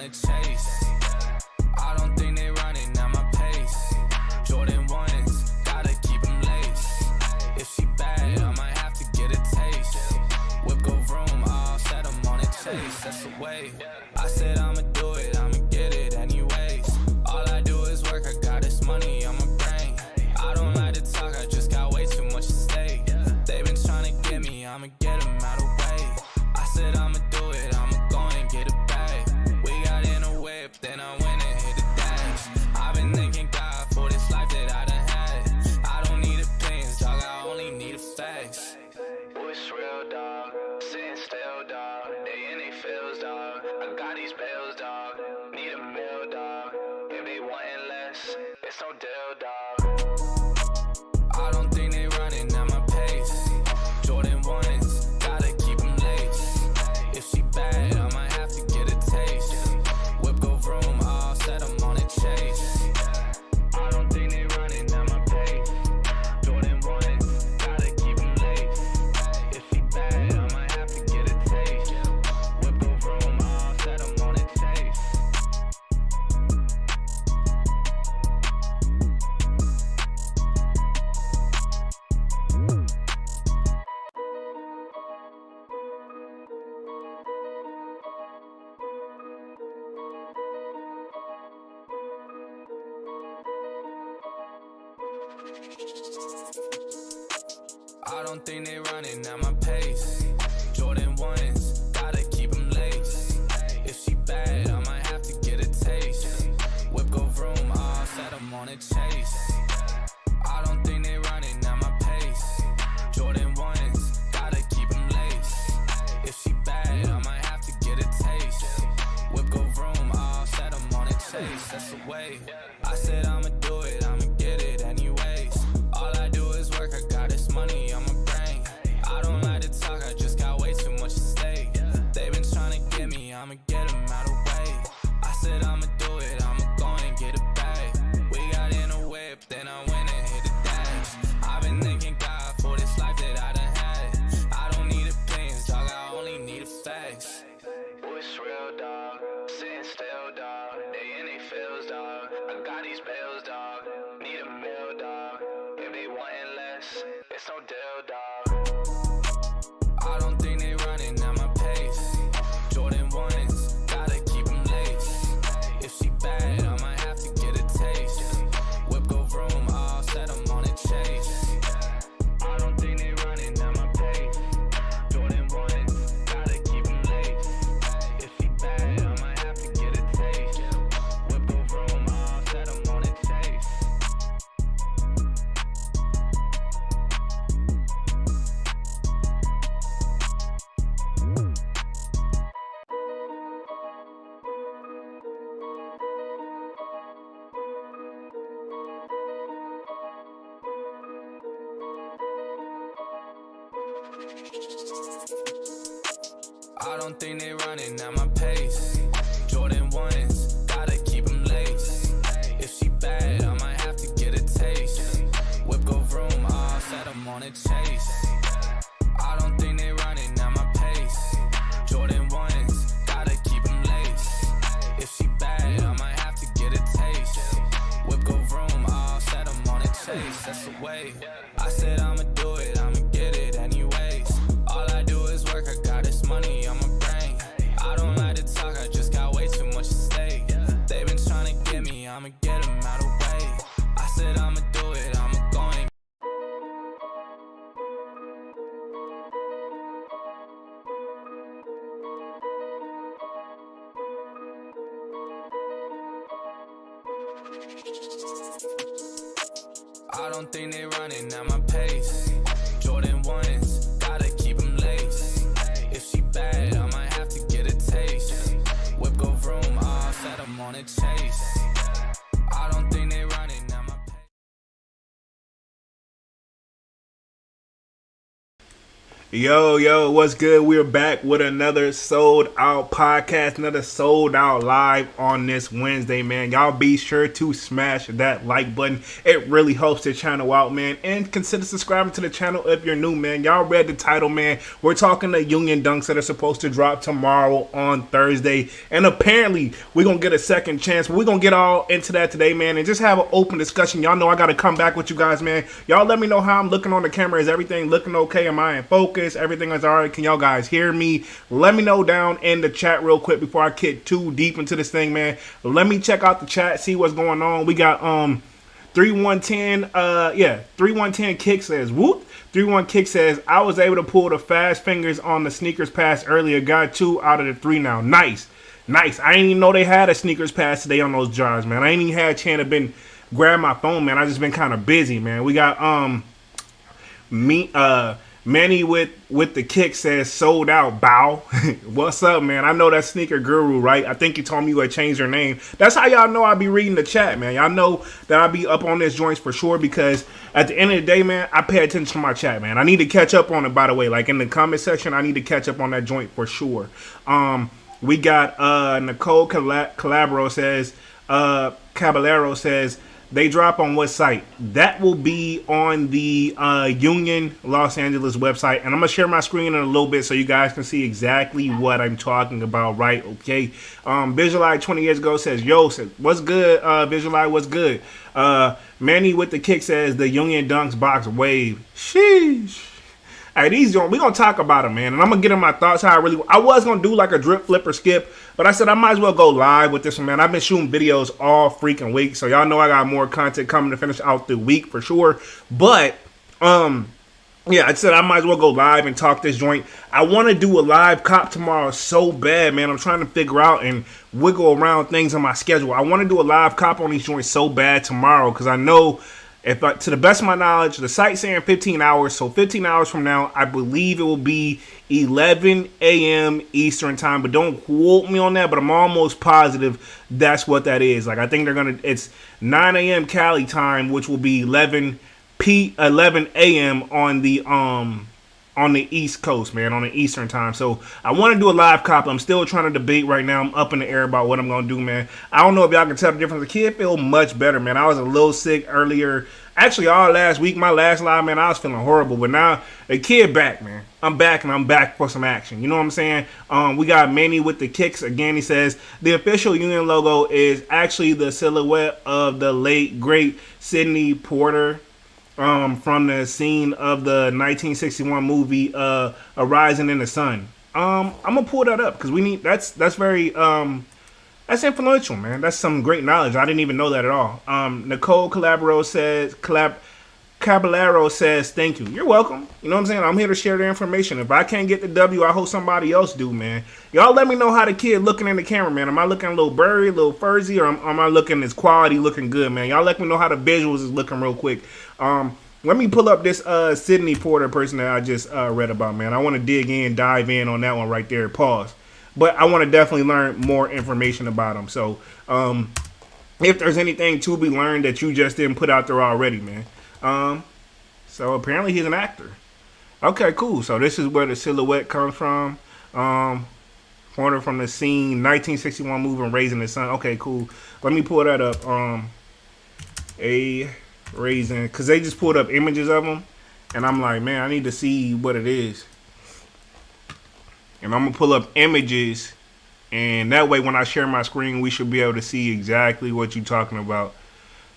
a chase. I don't think they running at my pace. Jordan 1s, gotta keep them laced. If she bad, I might have to get a taste. Whip go vroom, all set, I'm on a chase. That's the way. I said I'ma do it, I'ma get it anyways. All I do is work, I got this money on my brain. I don't like to talk, I just got way too much to say. They been trying to get me, I'ma get them out of the way. I said I'ma do it, I'ma go and get it back. We got in a whip, then I went and hit the dash. I've been thanking God for this life that I done had. I don't need opinions, dog, I only need the facts. Oh, it's real, dog. Sitting still, dog. They in they feels, dog. I got these bills, dog. Need a meal, dog. If they wantin' less, it's no deal, dog. I don't think they running at my pace. Jordan 1s, gotta keep them laced. If she bad, I might have to get a taste. Whip go vroom, all set, I'm on a chase. I don't think they running at my pace. Jordan 1s, gotta keep them laced. If she bad, I might have to get a taste. Whip go vroom, all set, I'm on a chase. I don't think they running at my pace. Jordan 1s, gotta keep them laced. If she bad, I might have to get a taste. Whip go vroom, all set, I'm on a chase. I don't think they running at my pace. Jordan 1s, gotta keep them laced. If she bad, I might have to get a taste. Whip go vroom, all set, I'm on a chase. That's the way. I said I'ma do it, I'ma get it anyways. All I do is work, I got this money on my brain. I don't like to talk, I just got way too much to say. They been trying to get me, I'ma get them out of the way. I said I'ma do it, I'ma go and get it back. We got in a whip, then I went and hit the dash. I've been thanking God for this life that I done had. I don't need opinions, dog, I only need the facts. Oh, it's real, dog. Sitting still, dog. They in they feels, dog. I got these bills, dog. Need a meal, dog. If they wantin' less, it's no deal, dog. I don't think they running at my pace. Jordan 1s, gotta keep them laced. If she bad, I might have to get a taste. Whip go vroom, all set, I'm on a chase. I don't think they running at my pace. Jordan 1s, gotta keep them laced. If she bad, I might have to get a taste. Whip go vroom, all set, I'm on a chase. I don't think they running at my pace. Jordan 1s, gotta keep them laced. If she bad, I might have to get a taste. Whip go vroom, all set, I'm on a chase. I don't think they running at my pace. Jordan 1s, gotta keep them laced. If she bad, I might have to get a taste. Whip go vroom, all set, I'm on a chase. That's the way. I said I'ma do it, I'ma get it anyways. All I do is work, I got this money on my brain. I don't like to talk, I just got way too much to say. They been trying to get me, I'ma get them out of the way. I said I'ma do it, I'ma go and I don't think they running at my pace. Jordan 1s, gotta keep them laced. If she bad, I might have to get a taste. Whip go vroom, all set, I'm on a chase. I don't think they running at my pace. Yo, what's good? We're back with another sold out podcast, another sold out live on this Wednesday, man. Y'all be sure to smash that like button. It really helps the channel out, man. And consider subscribing to the channel if you're new, man. Y'all read the title, man. We're talking the Union Dunks that are supposed to drop tomorrow on Thursday. And apparently, we're going to get a second chance. But we're going to get all into that today, man, and just have an open discussion. Y'all know I got to come back with you guys, man. Y'all let me know how I'm looking on the camera. Is everything looking okay? Am I in focus? Everything is alright. Can y'all guys hear me? Let me know down in the chat real quick before I get too deep into this thing, man. Let me check out the chat, see what's going on. We got 3110 3110 Kick says whoop. 31 Kick says I was able to pull the fast fingers on the sneakers pass earlier. Got 2 out of the 3 now. Nice. I didn't even know they had a sneakers pass today on those jars, man. I ain't even had a chance to grab my phone, man. I just been kind of busy, man. We got Manny with the Kick says sold out, bow. What's up, man? I know that sneaker guru, right? I think you told me you had changed your name. That's how y'all know I be reading the chat, man. Y'all know that I be up on this joints for sure, because at the end of the day, man, I pay attention to my chat, man. I need to catch up on it, by the way. Like in the comment section, I need to catch up on that joint for sure. We got Nicole Calabro says, Caballero says, they drop on what site? That will be on the Union Los Angeles website. And I'm going to share my screen in a little bit so you guys can see exactly what I'm talking about, right? Okay. Visualize 20 years ago says, yo, what's good? Visualize, what's good? Manny with the Kick says, the Union Dunks box wave. Sheesh. Hey, these we're gonna talk about them, man, and I'm gonna get in my thoughts how I was gonna do like a drip, flip, or skip, but I said I might as well go live with this one, man. I've been shooting videos all freaking week, so y'all know I got more content coming to finish out the week for sure. But yeah, I said I might as well go live and talk this joint. I want to do a live cop tomorrow so bad, man. I'm trying to figure out and wiggle around things on my schedule. I want to do a live cop on these joints so bad tomorrow, because I know. To the best of my knowledge, the site's saying 15 hours. So 15 hours from now, I believe it will be 11 a.m. Eastern time. But don't quote me on that. But I'm almost positive that's what that is. Like, I think it's 9 a.m. Cali time, which will be 11 a.m. on the East Coast, man, on the Eastern time. So I want to do a live cop. I'm still trying to debate right now. I'm up in the air about what I'm going to do, man. I don't know if y'all can tell the difference. The kid feel much better, man. I was a little sick earlier. Actually, all last week, my last live, man, I was feeling horrible. But now, the kid back, man. I'm back, and I'm back for some action. You know what I'm saying? We got Manny with the Kicks. Again, he says, the official Union logo is actually the silhouette of the late, great Sidney Porter. From the scene of the 1961 movie A Rising in the Sun. I'm gonna pull that up because we need that's very that's influential, man. That's some great knowledge. I didn't even know that at all. Nicole Caballero says thank you. You're welcome. You know what I'm saying? I'm here to share the information. If I can't get the W, I hope somebody else do, man. Y'all let me know how the kid looking in the camera, man. Am I looking a little blurry, a little fuzzy, or am I looking this quality looking good, man? Y'all let me know how the visuals is looking real quick. Let me pull up this Sidney Porter person that I just read about, man. I want to dive in on that one right there. Pause. But I want to definitely learn more information about him. So if there's anything to be learned that you just didn't put out there already, man. So apparently he's an actor. Okay, cool. So this is where the silhouette comes from. Porter from the scene 1961 movie Raising the Sun. Okay, cool. Let me pull that up. Raisin, because they just pulled up images of them, and I'm like, man, I need to see what it is. And I'm gonna pull up images, and that way when I share my screen, we should be able to see exactly what you're talking about.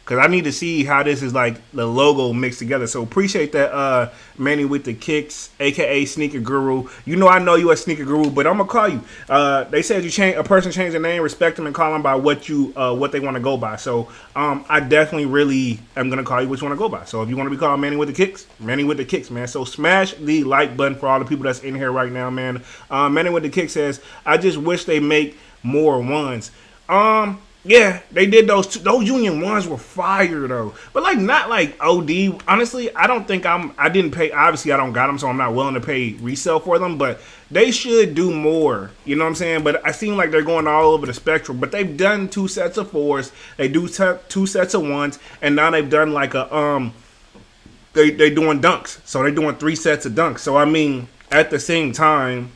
Because I need to see how this is like the logo mixed together. So appreciate that, Manny with the Kicks, aka Sneaker Guru. You know I know you a Sneaker Guru, but I'm gonna call you. They said a person change their name, respect them, and call them by what they want to go by. So I definitely really am gonna call you what you want to go by. So if you want to be called Manny with the Kicks, Manny with the Kicks, man. So smash the like button for all the people that's in here right now, man. Manny with the Kicks says, I just wish they make more ones. Yeah, they did those Union ones were fire though, but like not like OD. Honestly, I don't think I didn't pay. Obviously, I don't got them, so I'm not willing to pay resale for them. But they should do more. You know what I'm saying? But I seem like they're going all over the spectrum. But they've done 2 sets of 4s. They do 2 sets of 1s, and now they've done like a they doing dunks. So they're doing 3 sets of dunks. So I mean, at the same time,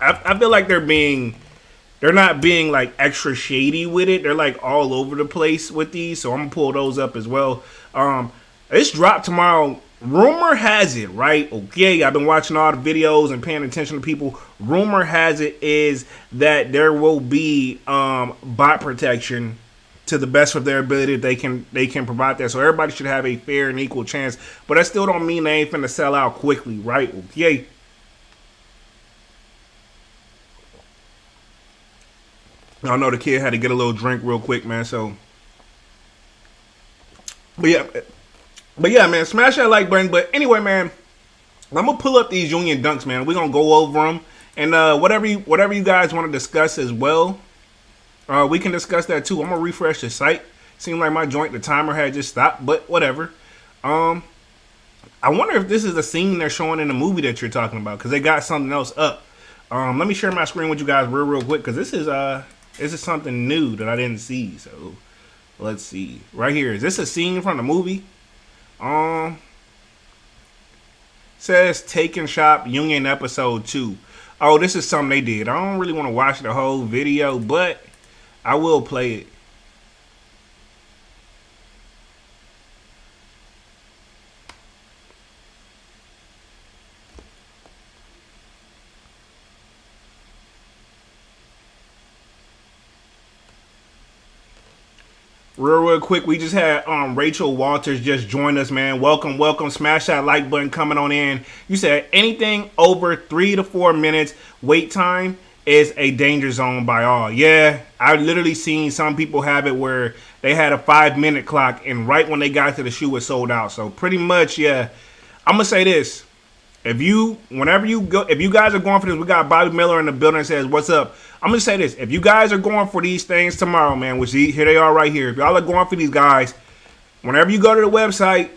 I feel like they're not being like extra shady with it. They're like all over the place with these, so I'm gonna pull those up as well. It's dropped tomorrow. Rumor has it, right? Okay, I've been watching all the videos and paying attention to people. Rumor has it is that there will be bot protection to the best of their ability. They can provide that, so everybody should have a fair and equal chance. But that still don't mean they ain't finna sell out quickly, right? Okay. I know the kid had to get a little drink real quick, man. So, but yeah, man, smash that like button. But anyway, man, I'm gonna pull up these Union Dunks, man. We're gonna go over them, and whatever you guys want to discuss as well, we can discuss that too. I'm gonna refresh the site. Seemed like the timer had just stopped, but whatever. I wonder if this is the scene they're showing in the movie that you're talking about, because they got something else up. Let me share my screen with you guys real quick, because this is something new that I didn't see. So let's see. Right here. Is this a scene from the movie? Says Taken Shop Union episode 2. Oh, this is something they did. I don't really want to watch the whole video, but I will play it. Real quick, we just had Rachel Walters just join us, man. Welcome. Smash that like button coming on in. You said anything over 3 to 4 minutes wait time is a danger zone by all. Yeah, I literally seen some people have it where they had a 5-minute clock, and right when they got to the shoe, it sold out. So pretty much, yeah. I'm gonna say this: if you guys are going for this, we got Bobby Miller in the building that says, "What's up?" I'm going to say this. If you guys are going for these things tomorrow, man, which here they are right here. If y'all are going for these guys, whenever you go to the website,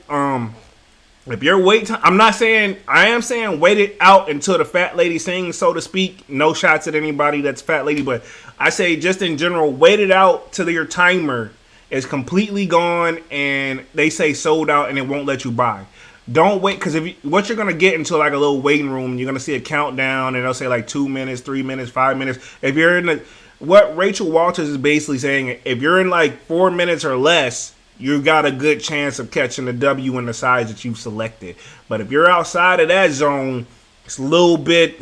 if your wait time, I am saying wait it out until the fat lady sings, so to speak. No shots at anybody that's fat lady, but I say just in general, wait it out till your timer is completely gone and they say sold out and it won't let you buy. Don't wait, because what you're gonna get into like a little waiting room, you're gonna see a countdown, and they'll say like 2 minutes, 3 minutes, 5 minutes. If you're in what Rachel Walters is basically saying, if you're in like 4 minutes or less, you got a good chance of catching the W in the size that you've selected. But if you're outside of that zone, it's a little bit.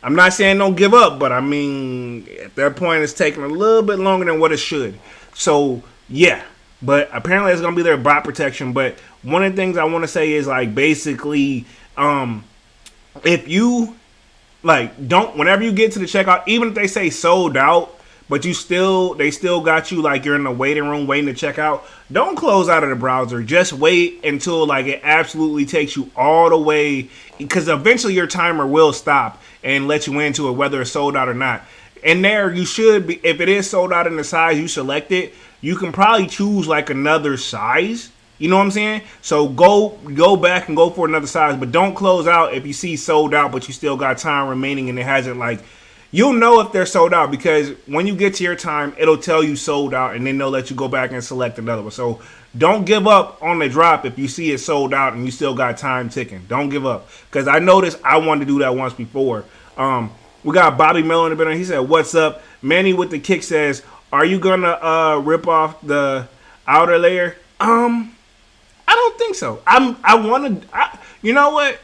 I'm not saying don't give up, but I mean at that point it's taking a little bit longer than what it should. So yeah. But apparently it's going to be their bot protection. But one of the things I want to say is like basically if you whenever you get to the checkout, even if they say sold out, but they still got you like you're in the waiting room waiting to check out, don't close out of the browser. Just wait until like it absolutely takes you all the way, because eventually your timer will stop and let you into it whether it's sold out or not. And there you should be, if it is sold out in the size you selected, you can probably choose like another size. You know what I'm saying? So go back and go for another size, but don't close out if you see sold out, but you still got time remaining and it hasn't like, you'll know if they're sold out because when you get to your time, it'll tell you sold out and then they'll let you go back and select another one. So don't give up on the drop if you see it sold out and you still got time ticking. Don't give up, because I noticed I wanted to do that once before. We got Bobby Miller in the building. He said, "What's up?" Manny with the kick says, "Are you gonna rip off the outer layer?" I don't think so. You know what?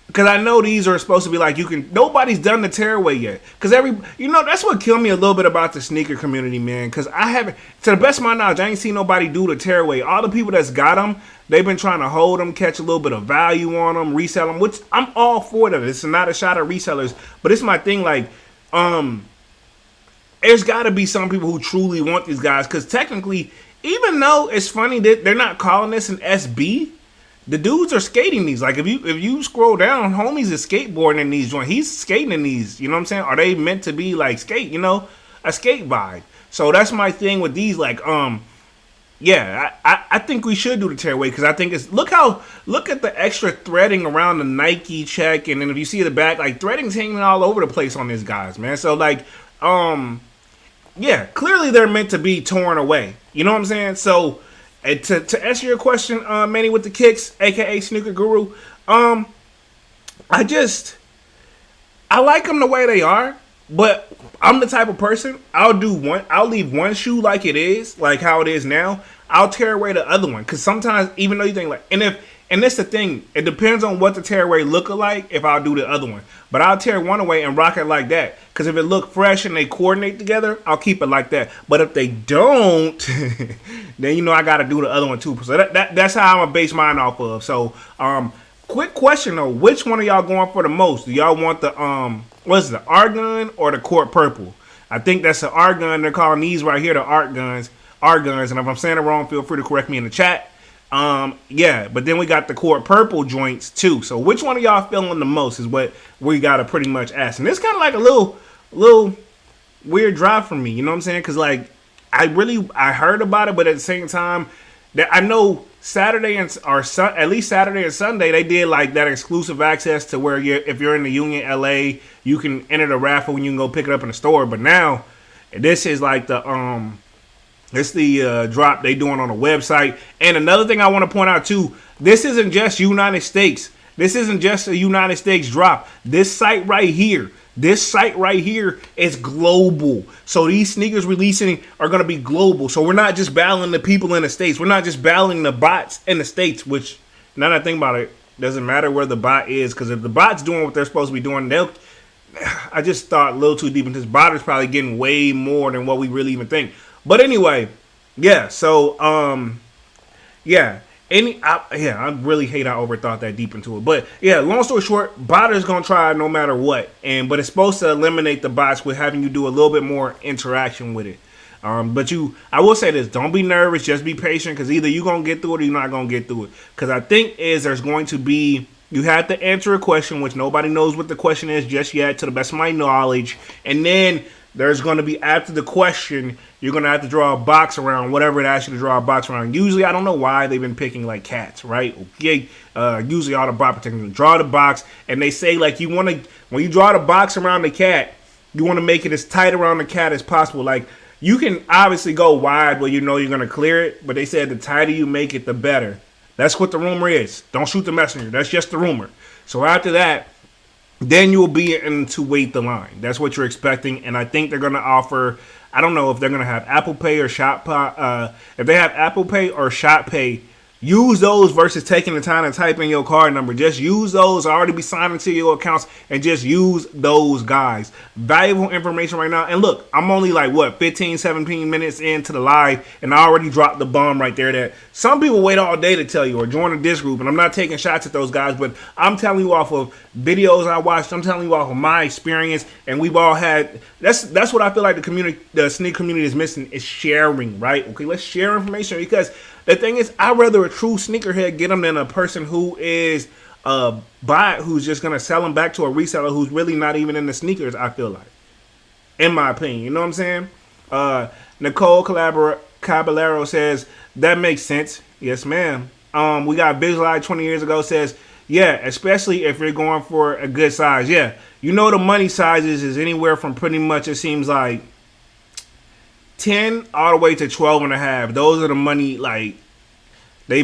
Because I know these are supposed to be like nobody's done the tearaway yet. Because that's what killed me a little bit about the sneaker community, man. Because I haven't, to the best of my knowledge, I ain't seen nobody do the tearaway. All the people that's got them, they've been trying to hold them, catch a little bit of value on them, resell them, which I'm all for that. It's not a shot at resellers, but it's my thing. Like, there's got to be some people who truly want these guys. Because technically, even though it's funny that they're not calling this an SB, the dudes are skating these. Like if you scroll down, homies is skateboarding in these joints. He's skating in these. You know what I'm saying? Are they meant to be like skate? You know, a skate vibe. So that's my thing with these. Like yeah, I think we should do the tearaway because I think it's look at the extra threading around the Nike check, and then if you see the back, like threading's hanging all over the place on these guys, man. So like yeah, clearly they're meant to be torn away. You know what I'm saying? So. And to answer your question, Manny with the kicks, aka Snooker Guru, I like them the way they are, but I'm the type of person, I'll leave one shoe like it is, like how it is now. I'll tear away the other one, because sometimes, even though you think like, and that's the thing, it depends on what the tear away look like if I'll do the other one. But I'll tear one away and rock it like that, because if it look fresh and they coordinate together, I'll keep it like that. But if they don't, then I got to do the other one too. So that's how I'm gonna base mine off of. So quick question though, which one of y'all going for the most? Do y'all want the what's it, the Argon or the Court Purple? I think that's the Argon. They're calling these right here the Argons. And if I'm saying it wrong, feel free to correct me in the chat. Yeah, but then we got the Court Purple joints too. So which one of y'all feeling the most is what we gotta pretty much ask. And it's kind of like a little weird drive for me, you know what I'm saying? Because like I heard about it, but at the same time, that I know at least Saturday and Sunday, they did like that exclusive access to where if you're in the Union, LA, you can enter the raffle and you can go pick it up in the store. But now this is like it's the drop they doing on the website. And another thing I want to point out too, this isn't just United States. This isn't just a United States drop. This site right here is global. So these sneakers releasing are going to be global. So we're not just battling the people in the States. We're not just battling the bots in the States, which now that I think about it, doesn't matter where the bot is, because if the bot's doing what they're supposed to be doing, I just thought a little too deep into this. Bot is probably getting way more than what we really even think. But anyway, yeah, so yeah. I really hate I overthought that deep into it. But yeah, long story short, bot is gonna try no matter what. But it's supposed to eliminate the bots with having you do a little bit more interaction with it. But I will say this, don't be nervous, just be patient, because either you're gonna get through it or you're not gonna get through it. Because I think there's going to be, you have to answer a question, which nobody knows what the question is just yet, to the best of my knowledge. And then there's going to be, after the question, you're going to have to draw a box around whatever it asks you to draw a box around. Usually, I don't know why they've been picking like cats, right? Okay. Usually, all the bot protectors draw the box, and they say like when you draw the box around the cat, you want to make it as tight around the cat as possible. Like, you can obviously go wide where you know you're going to clear it, but they said the tighter you make it, the better. That's what the rumor is. Don't shoot the messenger. That's just the rumor. So after that, then you'll be in to wait the line. That's what you're expecting. And I think they're going to offer, I don't know if they're going to have Apple Pay or Shop Pay. If they have Apple Pay or Shop Pay, use those versus taking the time to type in your card number. Just use those. Already be signed into your accounts and just use those, guys. Valuable information right now. And look, I'm only like 15, 17 minutes into the live, and I already dropped the bomb right there that some people wait all day to tell you or join a disc group. And I'm not taking shots at those guys, but I'm telling you off of videos I watched. I'm telling you off of my experience. And we've all had, that's what I feel like the sneaker community is missing, is sharing, right? Okay, let's share information, because the thing is, I'd rather a true sneakerhead get them than a person who is a bot who's just going to sell them back to a reseller who's really not even in the sneakers, I feel like. In my opinion. You know what I'm saying? Nicole Caballero says, that makes sense. Yes, ma'am. We got Visualize 20 years ago says, yeah, especially if you're going for a good size. Yeah, you know the money sizes is anywhere from pretty much, it seems like, 10 all the way to 12 and a half. Those are the money, like, they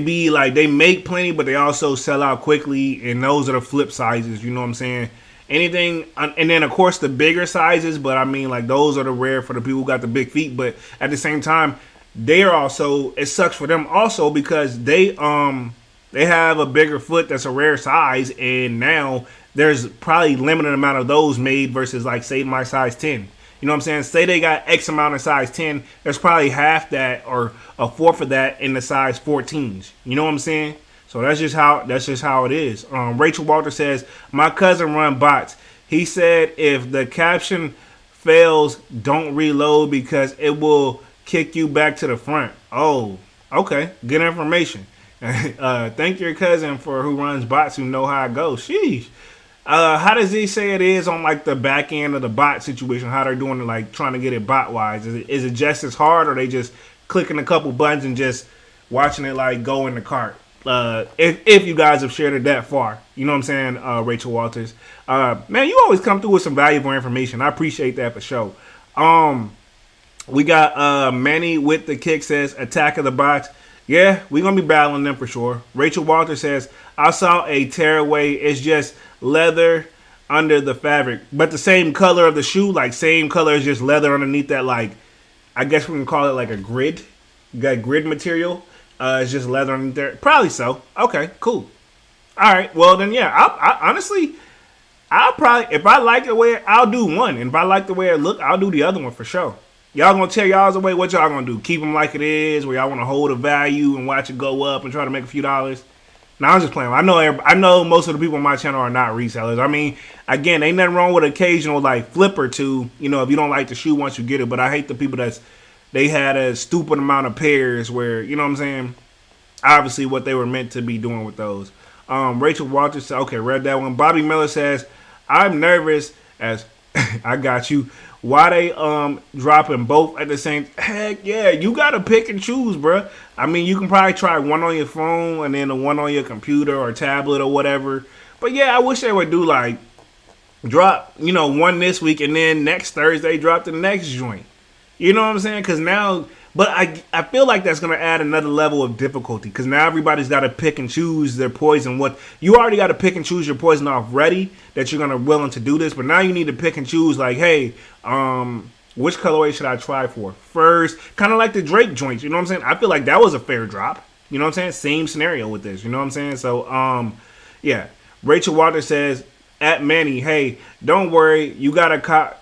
make plenty, but they also sell out quickly, and those are the flip sizes, you know what I'm saying? Anything, and then of course the bigger sizes, but I mean, like, those are the rare for the people who got the big feet. But at the same time, they are also, it sucks for them also, because they have a bigger foot that's a rare size, and now there's probably limited amount of those made versus, like, say my size 10. You know what I'm saying? Say they got X amount of size 10. There's probably half that or a fourth of that in the size 14s. You know what I'm saying? So that's just how it is. Rachel Walter says, my cousin run bots. He said if the caption fails, don't reload because it will kick you back to the front. Oh, okay. Good information. Thank your cousin for who runs bots who know how it goes. Sheesh. How does he say it is on like the back end of the bot situation? How they're doing it, like trying to get it bot wise? Is it just as hard, or they just clicking a couple buttons and just watching it like go in the cart? If you guys have shared it that far, you know what I'm saying, Rachel Walters. Man, you always come through with some valuable information. I appreciate that for sure. We got Manny with the kick says Attack of the Bots. Yeah, we're going to be battling them for sure. Rachel Walters says, I saw a tearaway. It's just leather under the fabric, but the same color of the shoe, like same color as just leather underneath that. Like I guess we can call it like a grid. You got grid material. It's just leather underneath there. Probably so. Okay, cool. All right. Well then, yeah. I honestly, I'll probably if I like the way I'll do one, and if I like the way it look, I'll do the other one for sure. Y'all gonna tear y'all's away? What y'all gonna do? Keep them like it is, where y'all want to hold a value and watch it go up and try to make a few dollars? Now I'm just playing. I know most of the people on my channel are not resellers. I mean, again, ain't nothing wrong with occasional like flip or two. You know, if you don't like the shoe once you get it. But I hate the people they had a stupid amount of pairs where, you know what I'm saying? Obviously, what they were meant to be doing with those. Rachel Walters said, okay, read that one. Bobby Miller says, I'm nervous as I got you. Why they dropping both at the same? Heck yeah, you gotta pick and choose, bruh. I mean, you can probably try one on your phone and then the one on your computer or tablet or whatever. But yeah, I wish they would do like drop, you know, one this week and then next Thursday drop the next joint. You know what I'm saying? Because now, but I feel like that's going to add another level of difficulty because now everybody's got to pick and choose their poison. What you already got to pick and choose your poison off ready that you're going to willing to do this, but now you need to pick and choose like, hey, which colorway should I try for first? Kind of like the Drake joints. You know what I'm saying? I feel like that was a fair drop. You know what I'm saying? Same scenario with this. You know what I'm saying? So yeah. Rachel Walter says, at Manny, hey, don't worry, you gonna cop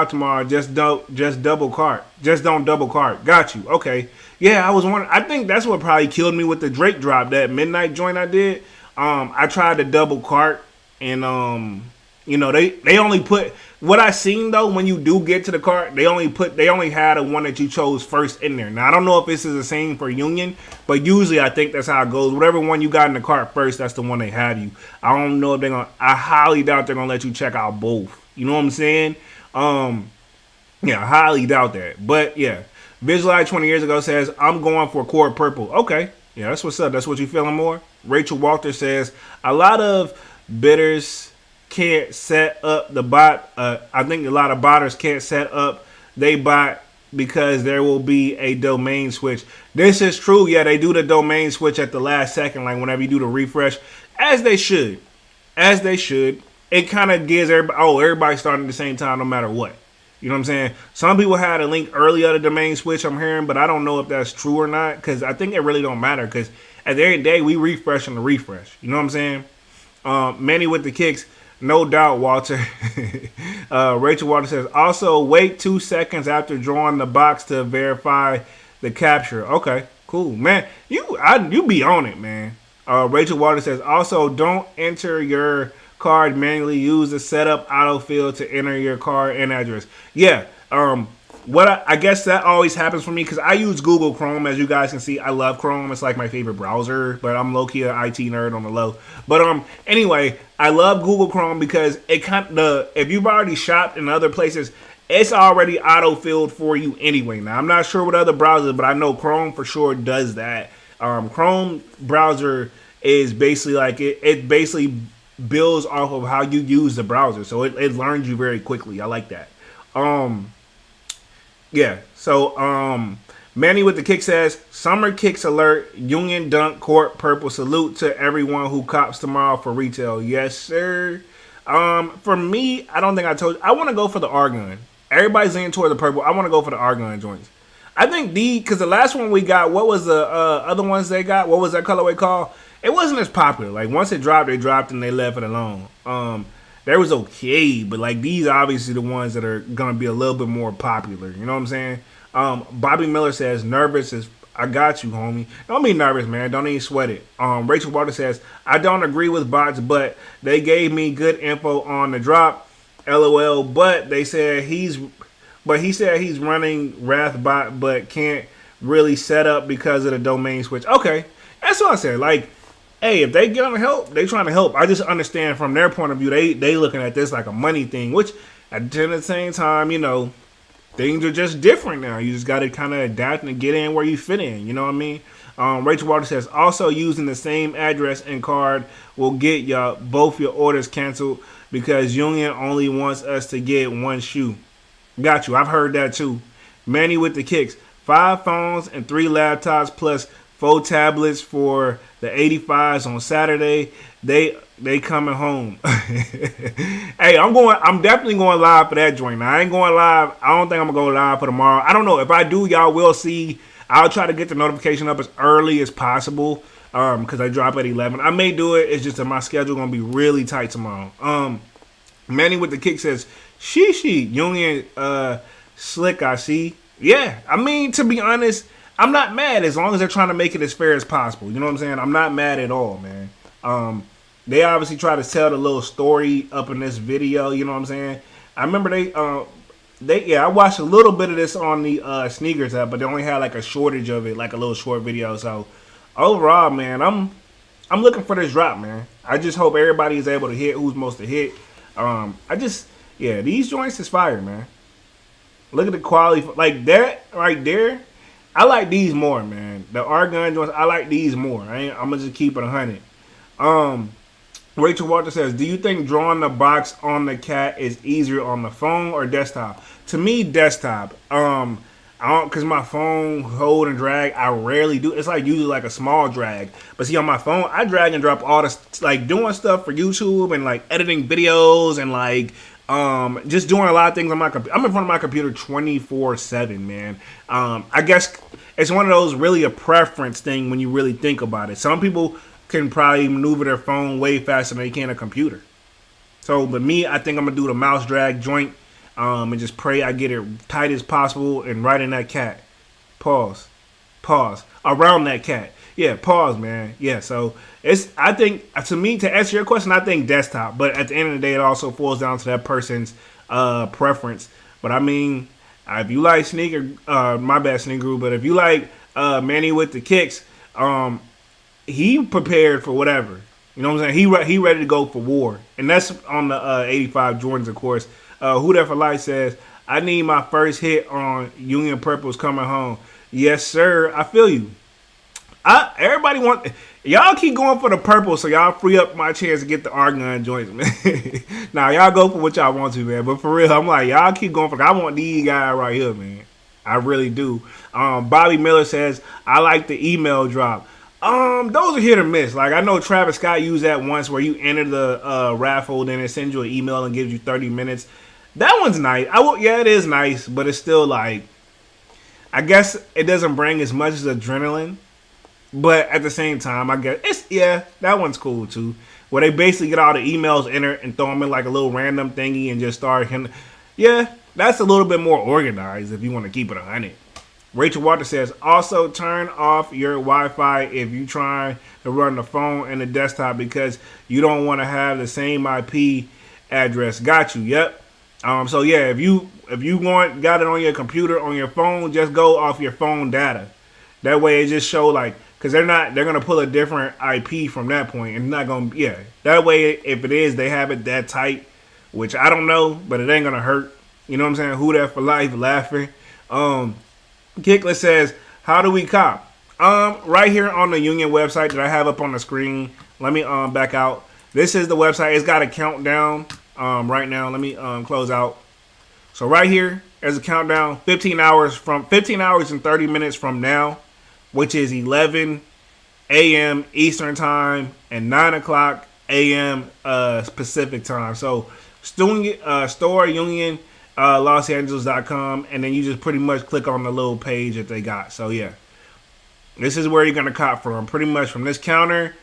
tomorrow. Just double cart. Just don't double cart. Got you. Okay. Yeah, I was wondering. I think that's what probably killed me with the Drake drop, that midnight joint I did. I tried to double cart and you know, they only put what I seen though, when you do get to the cart, they only had a one that you chose first in there. Now I don't know if this is the same for Union, but usually I think that's how it goes. Whatever one you got in the cart first, that's the one they have you. I don't know if they're gonna, I highly doubt they're gonna let you check out both. You know what I'm saying? Yeah, I highly doubt that. But yeah. Visualize 20 years ago says, I'm going for core purple. Okay. Yeah, that's what's up. That's what you feeling more? Rachel Walter says, a lot of bidders can't set up the bot. I think a lot of botters can't set up they bot because there will be a domain switch. This is true. Yeah, they do the domain switch at the last second, like whenever you do the refresh, as they should. As they should. It kind of gives everybody, everybody's starting at the same time no matter what. You know what I'm saying? Some people had a link early of the domain switch, I'm hearing, but I don't know if that's true or not, because I think it really don't matter, because at the end of the day, we refresh on the refresh. You know what I'm saying? Manny with the kicks. No doubt, Walter. Rachel Walter says, also wait 2 seconds after drawing the box to verify the capture. Okay, cool. Man, you be on it, man. Rachel Walter says, also don't enter your card manually. Use the setup autofill to enter your card and address. Yeah, I guess that always happens for me because I use Google Chrome. As you guys can see, I love Chrome. It's like my favorite browser, but I'm low-key an IT nerd on the low. But anyway, I love Google Chrome because if you've already shopped in other places, it's already auto-filled for you anyway. Now, I'm not sure what other browsers, but I know Chrome for sure does that. Chrome browser is basically like it basically builds off of how you use the browser, so it learns you very quickly. I like that. Yeah, so Manny with the kick says, summer kicks alert, Union Dunk Court purple, salute to everyone who cops tomorrow for retail. Yes, sir. For me, I don't think I told you, I want to go for the Argon. Everybody's leaning toward the purple. I want to go for the Argon joints. I think because the last one we got, what was the other ones they got? What was that colorway called? It wasn't as popular. Like once it dropped, they dropped and they left it alone. That was okay, but like these obviously the ones that are gonna be a little bit more popular. You know what I'm saying? Bobby Miller says, nervous is, I got you, homie. Don't be nervous, man. Don't even sweat it. Rachel Walter says, I don't agree with bots, but they gave me good info on the drop. LOL. But he said he's running Wrathbot, but can't really set up because of the domain switch. Okay, that's what I said. Like, hey, if they gonna help, they trying to help. I just understand from their point of view, they looking at this like a money thing, which at the same time, you know, things are just different now. You just got to kind of adapt and get in where you fit in. You know what I mean? Rachel Walter says, also using the same address and card will get y'all both your orders canceled because Union only wants us to get one shoe. Got you. I've heard that too. Manny with the kicks. 5 phones and 3 laptops plus 4 tablets for the 85s on Saturday. They coming home. Hey, I'm definitely going live for that joint. Now, I ain't going live. I don't think I'm gonna go live for tomorrow. I don't know. If I do, y'all will see. I'll try to get the notification up as early as possible. Because I drop at 11. I may do it. It's just that my schedule gonna be really tight tomorrow. Manny with the kick says, "She Union slick. I see. Yeah, I mean, to be honest, I'm not mad as long as they're trying to make it as fair as possible. You know what I'm saying? I'm not mad at all, man. They obviously try to tell the little story up in this video. You know what I'm saying? I remember I watched a little bit of this on the Sneakers app, but they only had like a shortage of it, like a little short video. So overall, man, I'm looking for this drop, man. I just hope everybody is able to hit who's supposed to hit. These joints is fire, man. Look at the quality, like that right there. I like these more, man. The Argon joints, I like these more. I'm gonna just keep it 100. Rachel Walter says, "Do you think drawing the box on the cat is easier on the phone or desktop?" To me, desktop. I don't, cause my phone hold and drag. I rarely do. It's like usually like a small drag. But see, on my phone, I drag and drop all this, like doing stuff for YouTube and like editing videos and like just doing a lot of things on my computer. I'm in front of my computer 24/7, man. I guess it's one of those really a preference thing when you really think about it. Some people can probably maneuver their phone way faster than they can a computer. So, but me, I think I'm gonna do the mouse drag joint, and just pray I get it tight as possible and right in that cat. Pause. Around that cat. Yeah, pause, man. Yeah, so I think, to me, to answer your question, I think desktop. But at the end of the day, it also falls down to that person's preference. But I mean, if you like sneaker, my bad, sneaker, but if you like Manny with the kicks, he prepared for whatever. You know what I'm saying? He ready to go for war. And that's on the 85 Jordans, of course. Who That For Life says, "I need my first hit on Union Purple's coming home." Yes, sir. I feel you. Everybody y'all keep going for the purple, so y'all free up my chance to get the Argon joints, man. Now, y'all go for what y'all want to, man. But for real, I'm like, y'all keep going for I want these guys right here, man. I really do. Bobby Miller says, "I like the email drop." Those are hit or miss. Like, I know Travis Scott used that once where you enter the raffle, then it sends you an email and gives you 30 minutes. That one's nice. It is nice, but it's still like, I guess it doesn't bring as much as adrenaline. But at the same time, I guess that one's cool too. Where they basically get all the emails entered and throw them in like a little random thingy and just start him. Yeah, that's a little bit more organized if you want to keep it 100. Rachel Walter says, "Also turn off your Wi-Fi if you try to run the phone and the desktop because you don't want to have the same IP address." Got you. Yep. So yeah, if you got it on your computer, on your phone, just go off your phone data. That way it just show like, because they're gonna pull a different IP from that point and not gonna, that way if it is, they have it that tight, which I don't know, but it ain't gonna hurt. You know what I'm saying? Who That For Life laughing. Kickless says, "How do we cop?" Right here on the Union website that I have up on the screen. Let me back out. This is the website. It's got a countdown right now. Let me close out. So right here, there's a countdown. 15 hours and 30 minutes from now, which is 11 a.m. Eastern time and 9 o'clock a.m. Pacific time. So store Union LosAngeles.com, and then you just pretty much click on the little page that they got. So yeah, this is where you're gonna cop from. Pretty much from this counter.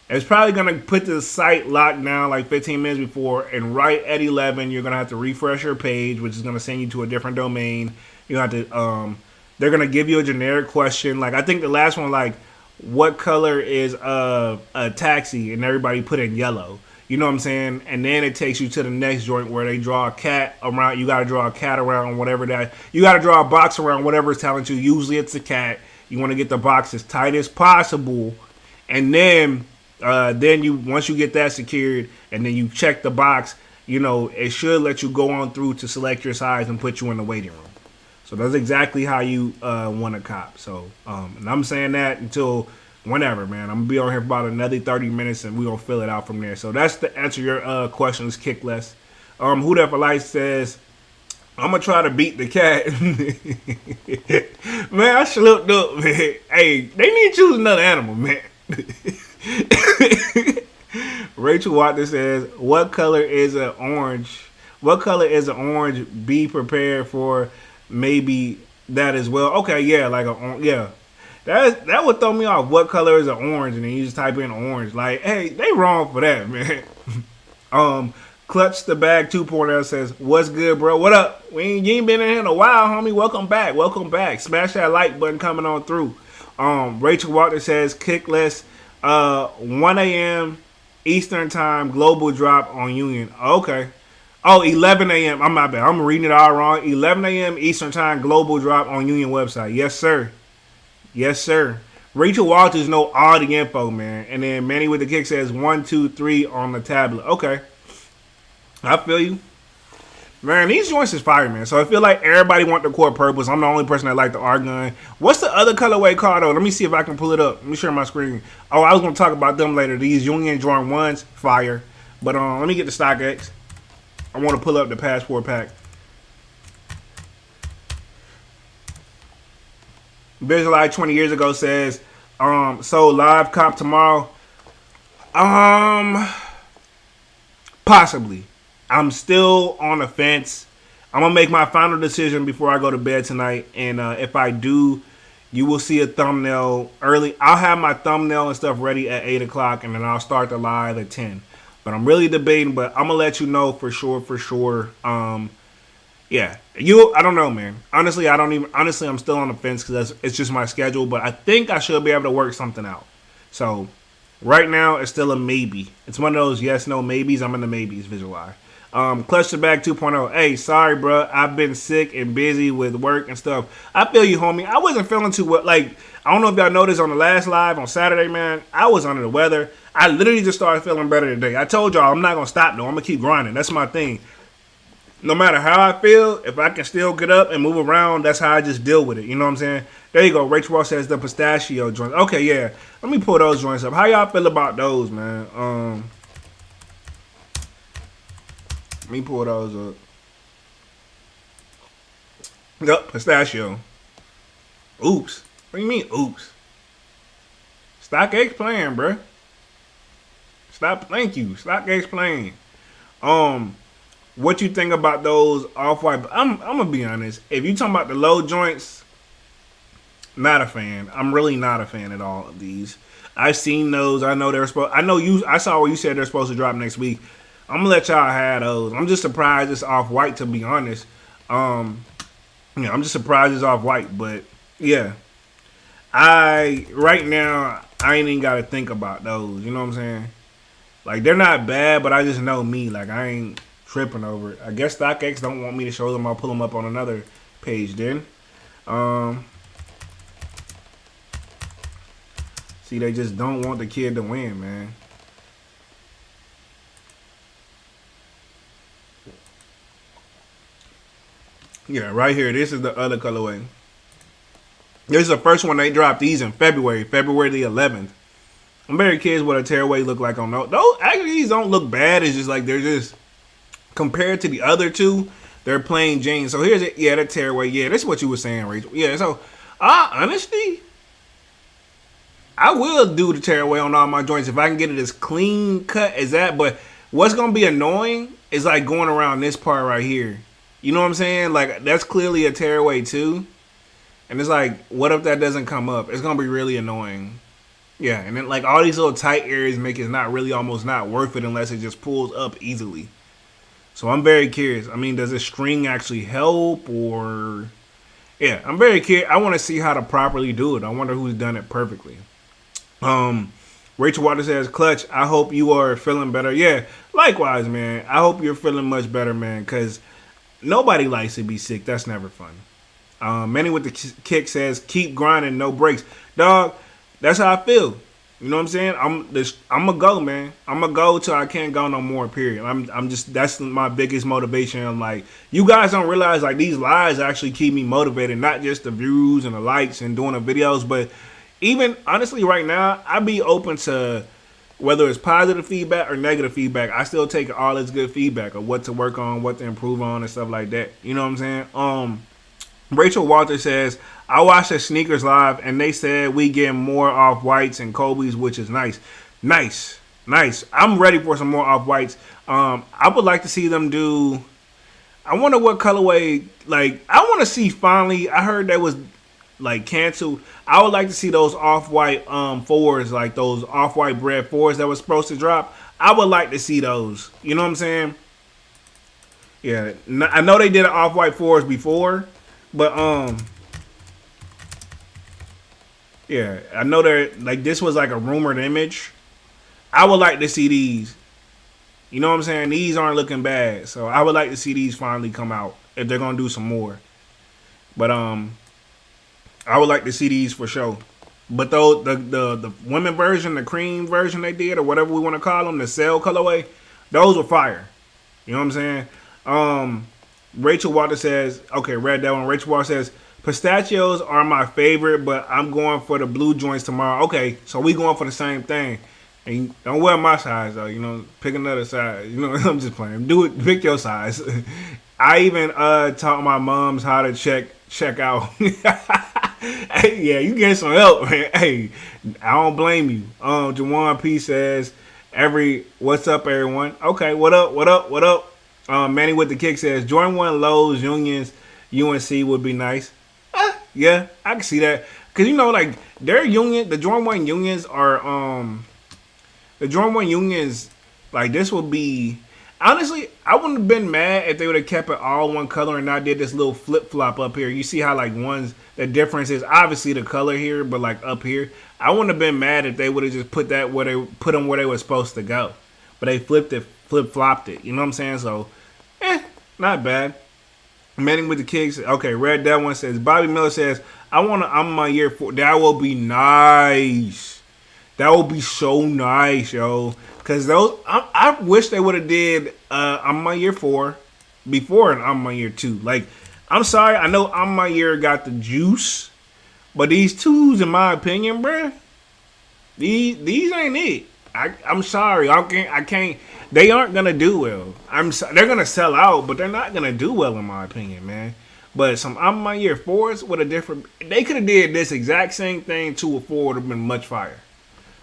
It's probably gonna put the site locked down like 15 minutes before, and right at 11, you're gonna have to refresh your page, which is gonna send you to a different domain. You have to they're gonna give you a generic question. Like I think the last one, like, what color is a taxi, and everybody put in yellow. You know what I'm saying? And then it takes you to the next joint where they draw a cat around. You got to draw a cat around whatever that. You got to draw a box around whatever it's telling you. Usually it's a cat. You want to get the box as tight as possible. And then once you get that secured and then you check the box, it should let you go on through to select your size and put you in the waiting room. So that's exactly how you want to cop. So, and I'm saying that until whenever, man. I'm going to be on here for about another 30 minutes, and we're going to fill it out from there. So that's the answer your questions, Kickless. Who That For Life says, "I'm going to try to beat the cat." Man, I slipped up, man. Hey, they need to choose another animal, man. Rachel Water says, "What color is an orange? What color is an orange? Be prepared for maybe that as well." Okay, yeah, like yeah. That would throw me off. What color is an orange? And then you just type in orange. Like, hey, they wrong for that, man. Clutch the Bag 2.0 says, "What's good, bro? What up? You ain't been in here in a while, homie. Welcome back. Welcome back. Smash that like button coming on through." Rachel Walter says, "Kickless, 1 a.m. Eastern time, global drop on Union." Okay. Oh, 11 a.m. I'm not bad. I'm reading it all wrong. 11 a.m. Eastern time, global drop on Union website. Yes, sir. Yes, sir. Rachel Walters know all the info, man. And then Manny with the Kick says 1, 2, 3 on the tablet. Okay. I feel you. Man, these joints is fire, man. So I feel like everybody want the core purples. I'm the only person that like the Argon. What's the other colorway called, though? Let me see if I can pull it up. Let me share my screen. Oh, I was going to talk about them later. These Union Jordan 1s, fire. But let me get the StockX. I want to pull up the passport pack. Visualize 20 years ago says, so live cop tomorrow. Possibly. I'm still on the fence. I'm going to make my final decision before I go to bed tonight. And if I do, you will see a thumbnail early. I'll have my thumbnail and stuff ready at 8 o'clock. And then I'll start the live at 10. But I'm really debating. But I'm going to let you know for sure. Yeah. I don't know, man. Honestly, I'm still on the fence because it's just my schedule. But I think I should be able to work something out. So right now, it's still a maybe. It's one of those yes, no, maybes. I'm in the maybes, Visualize. Clutch the Bag 2.0. Hey, sorry, bro. I've been sick and busy with work and stuff. I feel you, homie. I wasn't feeling too well. Like, I don't know if y'all noticed on the last live on Saturday, man. I was under the weather. I literally just started feeling better today. I told y'all I'm not going to stop, though. I'm going to keep grinding. That's my thing. No matter how I feel, if I can still get up and move around, that's how I just deal with it. You know what I'm saying? There you go. Rachel Ross says the pistachio joints. Okay, yeah. Let me pull those joints up. How y'all feel about those, man? Let me pull those up. Yup, pistachio. Oops. What do you mean, oops? StockX playing, bruh. Thank you. StockX playing. What you think about those off-white? I'm gonna be honest. If you talking about the low joints, not a fan. I'm really not a fan at all of these. I've seen those. I know they're supposed. I saw where you said they're supposed to drop next week. I'm gonna let y'all have those. I'm just surprised it's off-white, to be honest. I'm just surprised it's off-white, but yeah. Right now I ain't even gotta think about those. You know what I'm saying? Like, they're not bad, but I just know me. Like, I ain't tripping over it. I guess StockX don't want me to show them. I'll pull them up on another page then. See, they just don't want the kid to win, man. Yeah, right here. This is the other colorway. This is the first one they dropped these in February the 11th. I'm very curious what a tearaway look like on those. Actually, these don't look bad. It's just like they're just, compared to the other two, they're plain Jane. So here's it. Yeah, the tearaway. Yeah, that's what you were saying, Rachel. Yeah, so honestly, I will do the tearaway on all my joints if I can get it as clean cut as that. But what's gonna be annoying is like going around this part right here. You know what I'm saying? Like, that's clearly a tearaway too. And it's like, what if that doesn't come up? It's gonna be really annoying. Yeah, and then like all these little tight areas make it not really, almost not worth it unless it just pulls up easily. So I'm very curious. I mean, does this string actually help, or yeah, I'm very curious. I want to see how to properly do it. I wonder who's done it perfectly. Rachel Water says, Clutch, I hope you are feeling better. Yeah, likewise, man. I hope you're feeling much better, man, because nobody likes to be sick. That's never fun. Manny with the Kick says, keep grinding, no breaks. Dog, that's how I feel. You know what I'm saying? I'm gonna go, man. I'm gonna go till I can't go no more, period. I'm just, that's my biggest motivation. I'm like, you guys don't realize, like, these lives actually keep me motivated, not just the views and the likes and doing the videos, but even, honestly, right now, I'd be open to whether it's positive feedback or negative feedback. I still take all this good feedback of what to work on, what to improve on, and stuff like that. You know what I'm saying? Rachel Walter says, I watched the sneakers live and they said we get more off whites and Kobe's, which is nice. Nice. I'm ready for some more off-whites. I would like to see them do. I wonder what colorway. Like, I want to see finally. I heard that was like canceled. I would like to see those off-white fours, like those off-white bread fours that was supposed to drop. I would like to see those. You know what I'm saying? Yeah, I know they did off-white fours before, but yeah, I know they're like this was like a rumored image. I would like to see these. You know what I'm saying? These aren't looking bad, so I would like to see these finally come out if they're gonna do some more. But I would like to see these for sure. But though the women version, the cream version they did, or whatever we want to call them, the cell colorway, those were fire. You know what I'm saying? Rachel Walter says, okay, read that one. Rachel Walter says, pistachios are my favorite, but I'm going for the blue joints tomorrow. Okay, so we going for the same thing. And don't wear my size though, you know, pick another size. You know, I'm just playing. Do it, pick your size. I even taught my moms how to check out. Hey, yeah, you get some help, man. Hey, I don't blame you. Jawan P says, what's up, everyone? Okay, what up? Manny with the kick says, Jordan 1 Lowe's Unions UNC would be nice. Yeah, I can see that. Cause you know, like their union, the Jordan 1 unions are the Jordan 1 unions, like this would be honestly, I wouldn't have been mad if they would have kept it all one color and not did this little flip flop up here. You see how like the difference is obviously the color here, but like up here, I wouldn't have been mad if they would have just put them where they were supposed to go. But they flip flopped it. You know what I'm saying? So, not bad. Manning with the kicks. Okay, Red That One says, Bobby Miller says, I'm my year 4. That will be nice. That would be so nice, yo. Because I wish they would have did I'm my year 4 before and I'm my year 2. Like, I'm sorry, I know I'm my year got the juice, but these twos, in my opinion, bruh, these ain't it. I'm sorry, I can't. They aren't gonna do well. They're gonna sell out, but they're not gonna do well in my opinion, man. But some I'm my year 4s with a different. They could have did this exact same thing. 2 or 4 would have been much fire.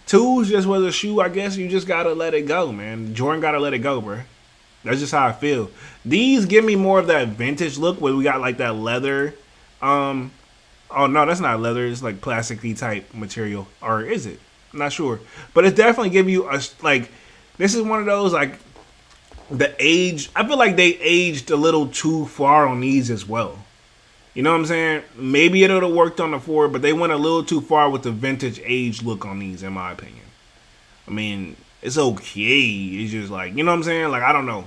2s just was a shoe. I guess you just gotta let it go, man. Jordan gotta let it go, bro. That's just how I feel. These give me more of that vintage look where we got like that leather. Oh no, that's not leather. It's like plasticky type material, or is it? I'm not sure, but it definitely give you a like. This is one of those like the age. I feel like they aged a little too far on these as well. You know what I'm saying? Maybe it would have worked on the 4, but they went a little too far with the vintage age look on these, in my opinion. I mean, it's okay. It's just like, you know what I'm saying? Like, I don't know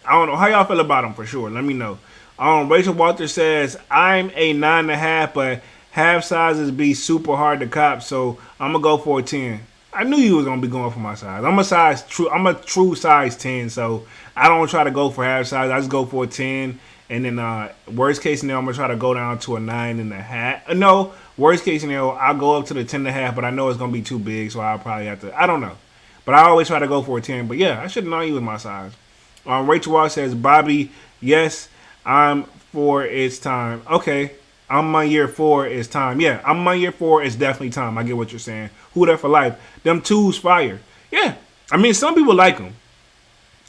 how y'all feel about them for sure. Let me know. Rachel Walter says, I'm a 9.5, but half sizes be super hard to cop, so I'm gonna go for a 10. I knew you was gonna be going for my size. I'm a true size 10, so I don't try to go for half size. I just go for a 10, and then worst case scenario, I'm gonna try to go down to a 9.5. No, worst case scenario, I'll go up to the 10.5, but I know it's gonna be too big, so I'll probably have to. I don't know, but I always try to go for a 10. But yeah, I should have known you was my size. Rachel Wall says, Bobby, yes, I'm for it's time. Okay. I'm my year 4 is time. Yeah, I'm my year 4 is definitely time. I get what you're saying. Who there for life? Them twos fire. Yeah. I mean, some people like them.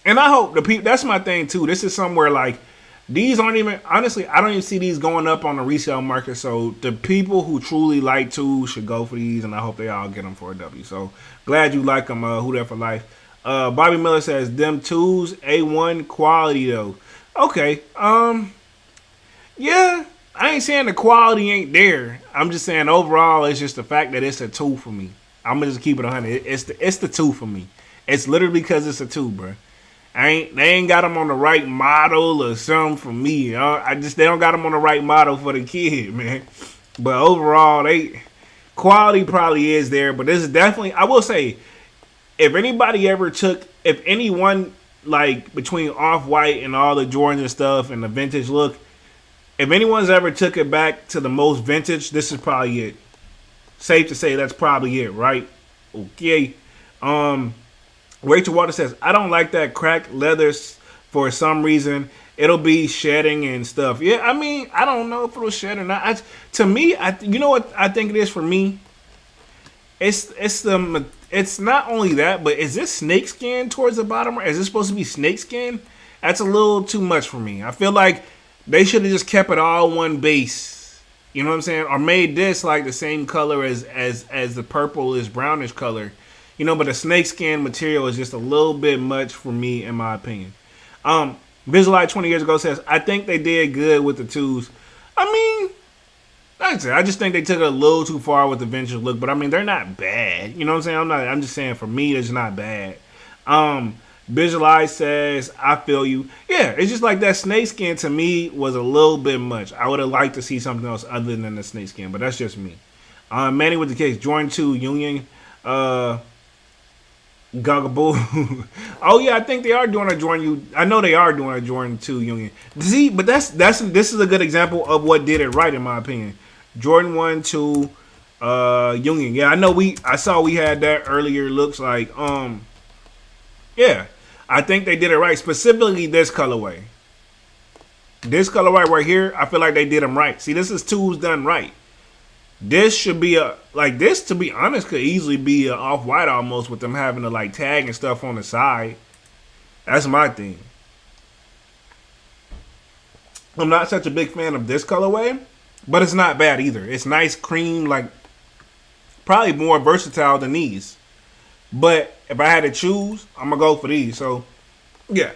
And I hope the people, that's my thing too. This is somewhere like, these aren't even, honestly, I don't even see these going up on the resale market. So the people who truly like twos should go for these, and I hope they all get them for a W. So glad you like them. Who there for life? Bobby Miller says, them twos, A1 quality though. Okay. Yeah. I ain't saying the quality ain't there. I'm just saying overall, it's just the fact that it's a 2 for me. I'm gonna just keep it 100. It's the 2 for me. It's literally because it's a 2, bro. They ain't got them on the right model or something for me. They don't got them on the right model for the kid, man. But overall, quality probably is there. But this is definitely, I will say, if anyone like between Off-White and all the Jordans and stuff and the vintage look. If anyone's ever took it back to the most vintage, this is probably it. Safe to say that's probably it, right? Okay. Rachel Water says, I don't like that cracked leathers for some reason. It'll be shedding and stuff. Yeah, I mean, I don't know if it'll shed or not. To me, you know what I think it is for me? It's it's not only that, but is this snakeskin towards the bottom? Is this supposed to be snakeskin? That's a little too much for me. I feel like they should have just kept it all one base. You know what I'm saying? Or made this like the same color as the purple is brownish color. You know, but the snakeskin material is just a little bit much for me, in my opinion. Visualize 20 years ago says, I think they did good with the twos. I mean, like I said, I just think they took it a little too far with the vintage look, but I mean, they're not bad. You know what I'm saying? I'm just saying, for me, it's not bad. Visualize says, I feel you. Yeah, it's just like that snakeskin to me was a little bit much. I would have liked to see something else other than the snakeskin, but that's just me. Manny with the case, Jordan 2 Union, Gugaboo. Oh yeah, I think they are doing a Jordan. I know they are doing a Jordan 2 Union. See, but this is a good example of what did it right, in my opinion. Jordan 1 2 Union. Yeah, I know I saw we had that earlier. Looks like yeah, I think they did it right. Specifically this colorway. This colorway right here, I feel like they did them right. See, this is twos done right. This should be this, to be honest, could easily be an off-white almost, with them having to like tag and stuff on the side. That's my thing. I'm not such a big fan of this colorway, but it's not bad either. It's nice cream, like probably more versatile than these. But if I had to choose, I'm gonna go for these. So yeah.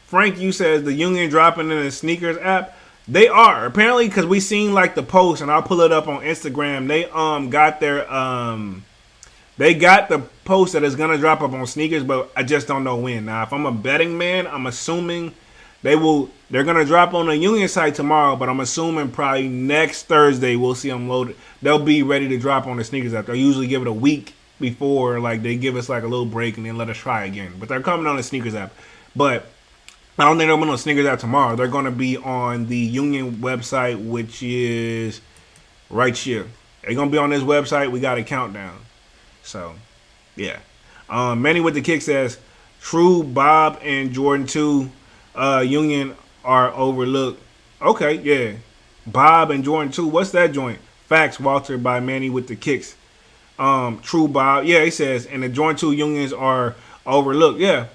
Frank, you says the Union dropping in the sneakers app. They are apparently, because we seen like the post, and I'll pull it up on Instagram. They got the post that is gonna drop up on sneakers, but I just don't know when. Now, if I'm a betting man, I'm assuming they're gonna drop on the Union site tomorrow, but I'm assuming probably next Thursday we'll see them loaded. They'll be ready to drop on the sneakers app. They'll usually give it a week before, like they give us like a little break and then let us try again. But they're coming on the sneakers app. But I don't think they're going to sneakers out tomorrow. They're going to be on the Union website, which is right here. They're going to be on this website. We got a countdown. So, yeah. Manny with the kick says, True, Bob, and Jordan 2 Union are overlooked. Okay, yeah. Bob and Jordan 2. What's that joint? Facts, Walter, by Manny with the kicks. True, Bob. Yeah, he says, and the Jordan 2 Unions are overlooked. Yeah.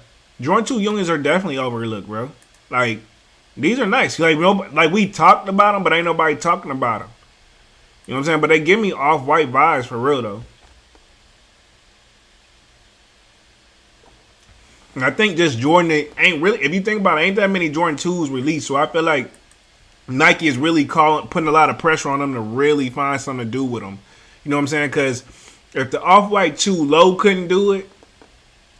Jordan 2 Unions are definitely overlooked, bro. Like, these are nice. Like we talked about them, but ain't nobody talking about them. You know what I'm saying? But they give me off-white vibes for real, though. And I think just Jordan ain't really, if you think about it, ain't that many Jordan 2s released. So I feel like Nike is really putting a lot of pressure on them to really find something to do with them. You know what I'm saying? Because if the off-white 2 low couldn't do it,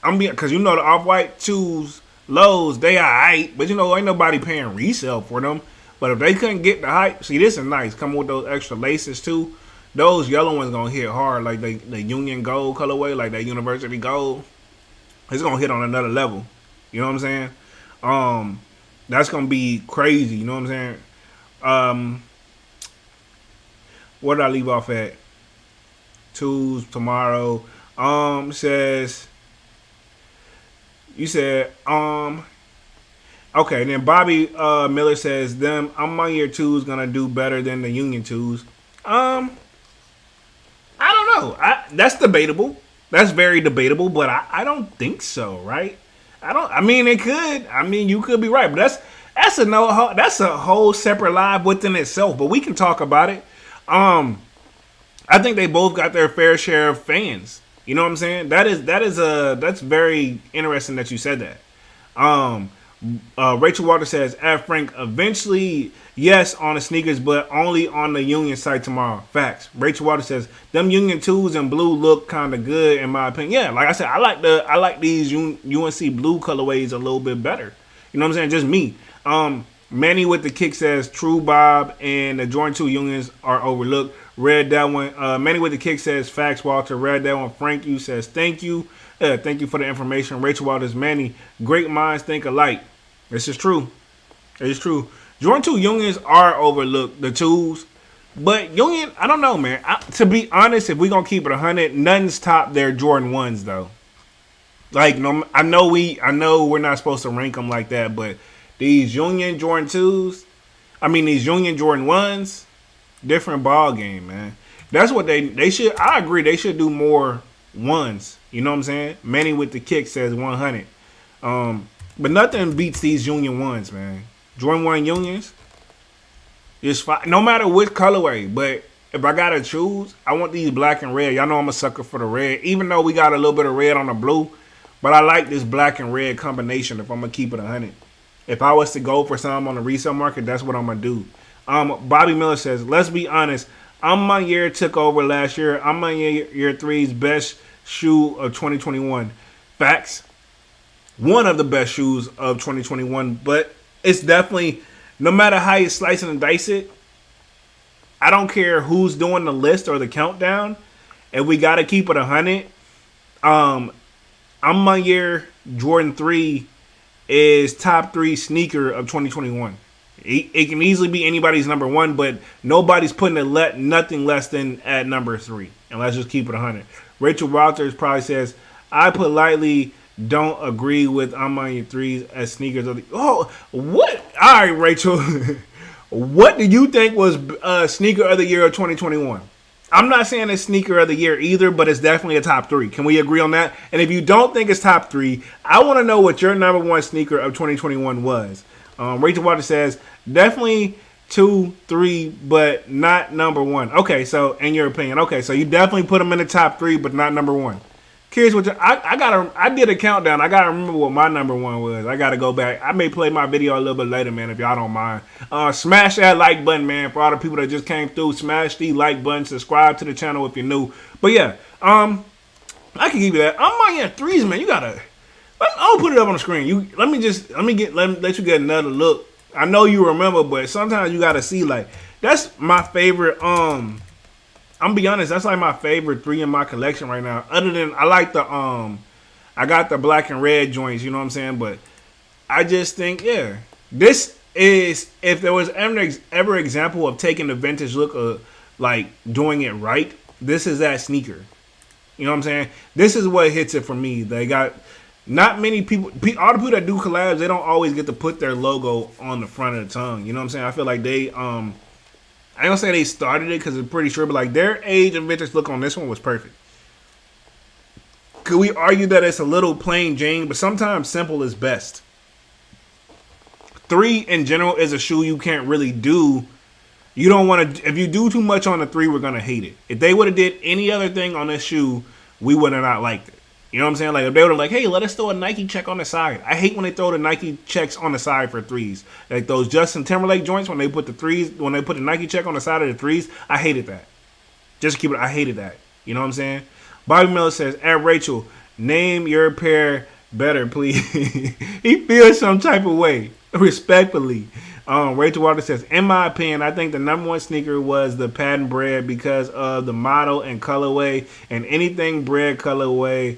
because you know the off-white 2s lows, they alright, but you know ain't nobody paying resale for them. But if they couldn't get the hype, see, this is nice. Coming with those extra laces too. Those yellow ones gonna hit hard, like the Union Gold colorway, like that University Gold. It's gonna hit on another level. You know what I'm saying? That's gonna be crazy. You know what I'm saying? Where did I leave off at? Twos tomorrow. Says. You said, okay, then Bobby Miller says, them, I'm on your 2's gonna do better than the Union 2's. I don't know. That's debatable. That's very debatable, but I don't think so, right? I mean, it could. I mean, you could be right, but that's a whole separate live within itself, but we can talk about it. I think they both got their fair share of fans. You know what I'm saying? That's very interesting that you said that. Rachel Walter says, Frank, eventually, yes, on the sneakers, but only on the Union site tomorrow. Facts. Rachel Walter says, them Union 2s in blue look kind of good in my opinion. Yeah, like I said, I like these UNC blue colorways a little bit better. You know what I'm saying? Just me. Manny with the kick says, True, Bob, and the Jordan 2 Unions are overlooked. Read that one. Manny with the kick says, Facts, Walter. Read that one. Frank, you says, thank you. Thank you for the information. Rachel Walters, Manny, great minds think alike. This is true. It is true. Jordan 2 Unions are overlooked, the 2s. But Union, I don't know, man. To be honest, if we're going to keep it 100, nothing's top their Jordan 1s, though. Like, no, I know we're not supposed to rank them like that, but these Union Jordan 2s, these Union Jordan 1s, different ball game, man. That's what they should. I agree. They should do more ones. You know what I'm saying? Manny with the kick says 100. But nothing beats these Union ones, man. Jordan 1 Unions is fine, no matter which colorway. But if I gotta choose, I want these black and red. Y'all know I'm a sucker for the red, even though we got a little bit of red on the blue. But I like this black and red combination if I'm gonna keep it 100. If I was to go for some on the resale market, that's what I'm gonna do. Bobby Miller says, let's be honest. Year took over last year. Year 3's best shoe of 2021. Facts. One of the best shoes of 2021, but it's definitely, no matter how you slice and dice it, I don't care who's doing the list or the countdown. If we got to keep it 100, Year Jordan 3 is top 3 sneaker of 2021. It can easily be anybody's number 1, but nobody's putting nothing less than at number 3. And let's just keep it 100. Rachel Walters probably says, I politely don't agree with Year 3s as sneakers of the... Oh, what? All right, Rachel. What do you think was sneaker of the year of 2021? I'm not saying it's sneaker of the year either, but it's definitely a top 3. Can we agree on that? And if you don't think it's top 3, I want to know what your number 1 sneaker of 2021 was. Rachel Waters says, definitely 2, 3, but not number 1. Okay, so in your opinion, okay, so you definitely put them in the top 3, but not number 1. Curious what I did a countdown. I gotta remember what my number 1 was. I gotta go back. I may play my video a little bit later, man, if y'all don't mind. Smash that like button, man. For all the people that just came through, smash the like button. Subscribe to the channel if you're new. But yeah, I can give you that. Year 3s, man. You gotta. I'll put it up on the screen. Let me let you get another look. I know you remember, but sometimes you gotta see, like, that's my favorite. I'm gonna be honest, that's like my favorite 3 in my collection right now. Other than I like the I got the black and red joints, you know what I'm saying? But I just think, yeah, this is, if there was ever example of taking the vintage look of like doing it right, this is that sneaker. You know what I'm saying? This is what hits it for me. They got not many people, all the people that do collabs, they don't always get to put their logo on the front of the tongue. You know what I'm saying? I feel like they I don't say they started it because I'm pretty sure, but like their age and vintage look on this one was perfect. Could we argue that it's a little plain Jane, but sometimes simple is best. 3 in general is a shoe you can't really do. You don't want to, if you do too much on the 3, we're going to hate it. If they would have did any other thing on this shoe, we would have not liked it. You know what I'm saying? Like if they would have like, hey, let us throw a Nike check on the side. I hate when they throw the Nike checks on the side for 3s. Like those Justin Timberlake joints when they put the 3s, when they put the Nike check on the side of the 3s, I hated that. Just to keep it, I hated that. You know what I'm saying? Bobby Miller says, Rachel, name your pair better, please. He feels some type of way. Respectfully. Rachel Waters says, in my opinion, I think the number 1 sneaker was the patent bread because of the model and colorway, and anything bread colorway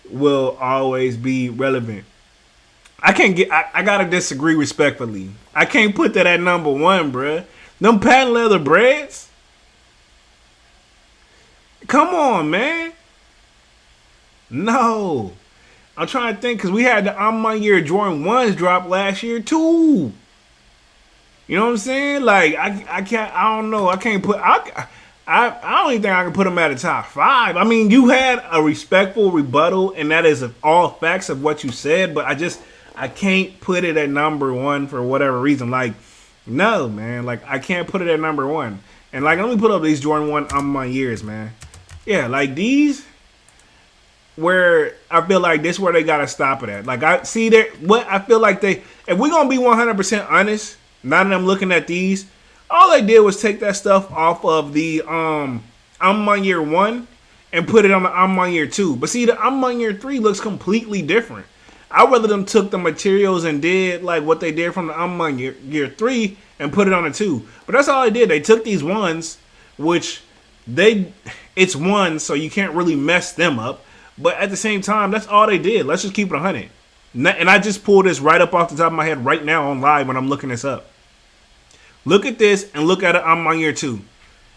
will always be relevant. I gotta disagree respectfully. I can't put that at number 1, bruh. Them patent leather breads? Come on, man. No. I'm trying to think, because we had the Year Jordan 1s drop last year too. You know what I'm saying? Like, I can't, I don't know. I can't put, I don't even think I can put them at a top 5. I mean, you had a respectful rebuttal, and that is all facts of what you said, but I can't put it at number 1 for whatever reason. Like, no, man. Like, I can't put it at number 1. And, like, let me put up these Jordan 1 Years, man. Yeah, like, these, where I feel like this is where they got to stop it at. Like, I see that, what I feel like if we're going to be 100% honest, now that I'm looking at these, all they did was take that stuff off of the Year 1 and put it on the Year 2. But see, the Year 3 looks completely different. I'd rather them took the materials and did like what they did from the Year 3 and put it on the 2. But that's all they did. They took these ones, which it's ones, so you can't really mess them up. But at the same time, that's all they did. Let's just keep it 100. And I just pulled this right up off the top of my head right now on live when I'm looking this up. Look at this and look at it Year 2.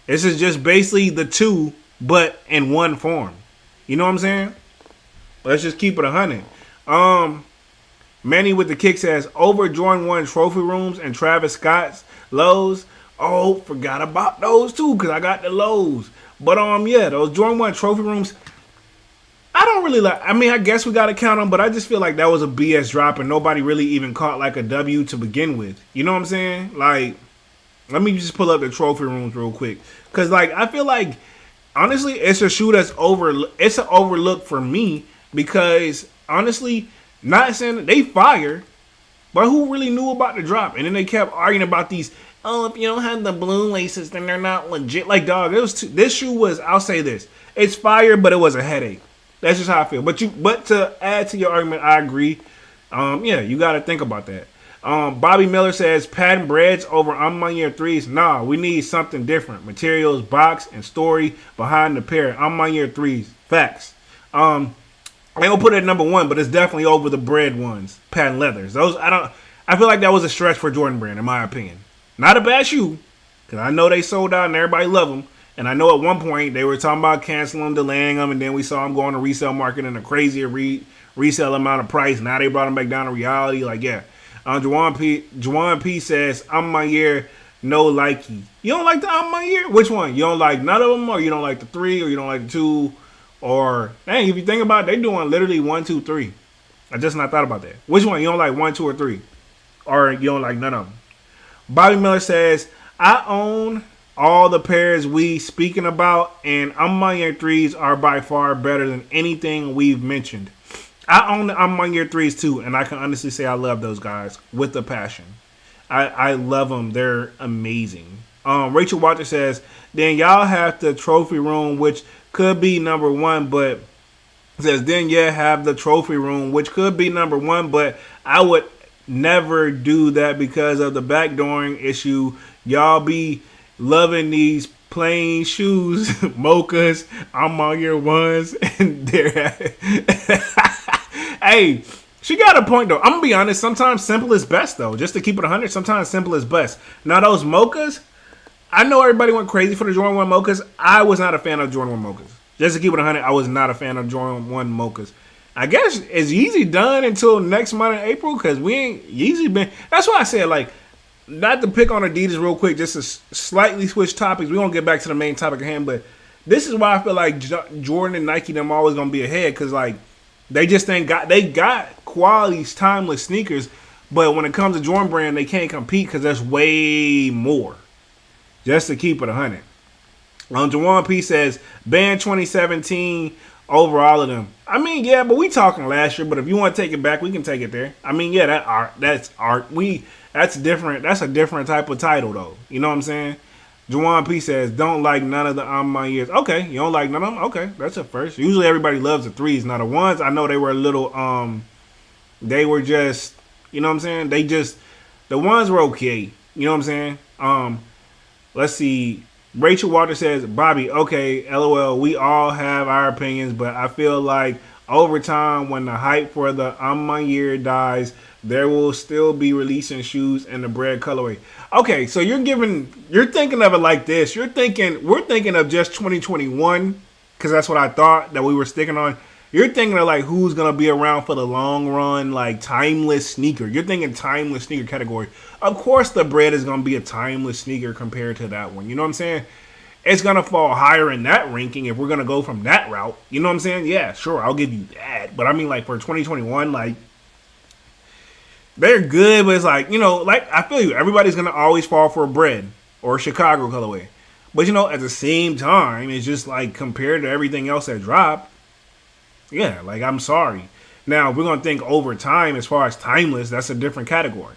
This is just basically the 2, but in one form. You know what I'm saying? Let's just keep it 100. Manny with the kick says, over Jordan 1 trophy rooms and Travis Scott's lows. Oh, forgot about those too, because I got the lows. But yeah, those Jordan 1 trophy rooms, I don't really like. I mean, I guess we gotta count them, but I just feel like that was a BS drop, and nobody really even caught like a W to begin with. You know what I'm saying? Like, let me just pull up the trophy rooms real quick, cause like I feel like honestly, it's a shoe that's It's an overlook for me because honestly, not saying that they fire, but who really knew about the drop? And then they kept arguing about these. Oh, if you don't have the blue laces, then they're not legit. Like, dog, this shoe was. I'll say this: it's fire, but it was a headache. That's just how I feel. But to add to your argument, I agree. Yeah, you got to think about that. Bobby Miller says patent breads over on my year threes. Nah, we need something different. Materials, box, and story behind the pair. On my year threes. Facts. I don't put it at number one, but it's definitely over the bread ones. Patent leathers. Those I feel like that was a stretch for Jordan Brand, in my opinion. Not a bad shoe, because I know they sold out and everybody loved them. And I know at one point they were talking about canceling them, delaying them, and then we saw them go on the resale market in a crazier resale amount of price. Now they brought them back down to reality. Like, yeah. Juwan P says, I'm my year, no likey. You don't like the I'm my year? Which one? You don't like none of them, or you don't like the 3, or you don't like the 2? Or, dang, if you think about it, they doing literally 1, 2, 3. I just not thought about that. Which one? You don't like 1, 2, or 3? Or you don't like none of them? Bobby Miller says, I own all the pairs we speaking about, and my year 3s are by far better than anything we've mentioned. I own the my year 3s too, and I can honestly say I love those guys with a passion. I love them. They're amazing. Rachel Walter says, then y'all have the trophy room, which could be number 1, but says, then yeah, have the trophy room, which could be number 1, but I would never do that because of the backdooring issue. Y'all be loving these plain shoes, mochas, I'm on your ones, and they're hey, she got a point though. I'm gonna be honest, sometimes simple is best though. Just to keep it 100, sometimes simple is best. Now those mochas, I know everybody went crazy for the Jordan 1 mochas. I was not a fan of Jordan 1 mochas. Just to keep it 100, I was not a fan of Jordan 1 mochas. I guess is Yeezy done until next month in April? Because we ain't Yeezy been. That's why I said, like, not to pick on Adidas real quick, just to slightly switch topics. We won't get back to the main topic at hand, but this is why I feel like Jordan and Nike them always gonna be ahead, because like they just they got quality timeless sneakers, but when it comes to Jordan Brand, they can't compete because there's way more. Just to keep it 100. Jawan P says ban 2017. Over all of them. I mean, yeah, but we talking last year. But if you want to take it back, we can take it there. I mean, yeah, that's art. That's different. That's a different type of title, though. You know what I'm saying? Jawan P says, don't like none of the on my years. Okay, you don't like none of them? Okay, that's a first. Usually everybody loves the 3s. Now the ones, I know they were a little, they were just, you know what I'm saying? The ones were okay. You know what I'm saying? Let's see. Rachel Walter says, Bobby, okay, LOL, we all have our opinions, but I feel like over time, when the hype for the on my year dies, there will still be releasing shoes in the bread colorway. Okay, so you're thinking of it like this. We're thinking of just 2021, because that's what I thought that we were sticking on. You're thinking of like who's gonna be around for the long run, like timeless sneaker. You're thinking timeless sneaker category. Of course, the bread is gonna be a timeless sneaker compared to that one. You know what I'm saying? It's gonna fall higher in that ranking if we're gonna go from that route. You know what I'm saying? Yeah, sure, I'll give you that. But I mean, like for 2021, like they're good, but it's like, you know, like I feel you. Everybody's gonna always fall for a bread or a Chicago colorway. But you know, at the same time, it's just like compared to everything else that dropped. Yeah, like I'm sorry. Now if we're gonna think over time as far as timeless, that's a different category.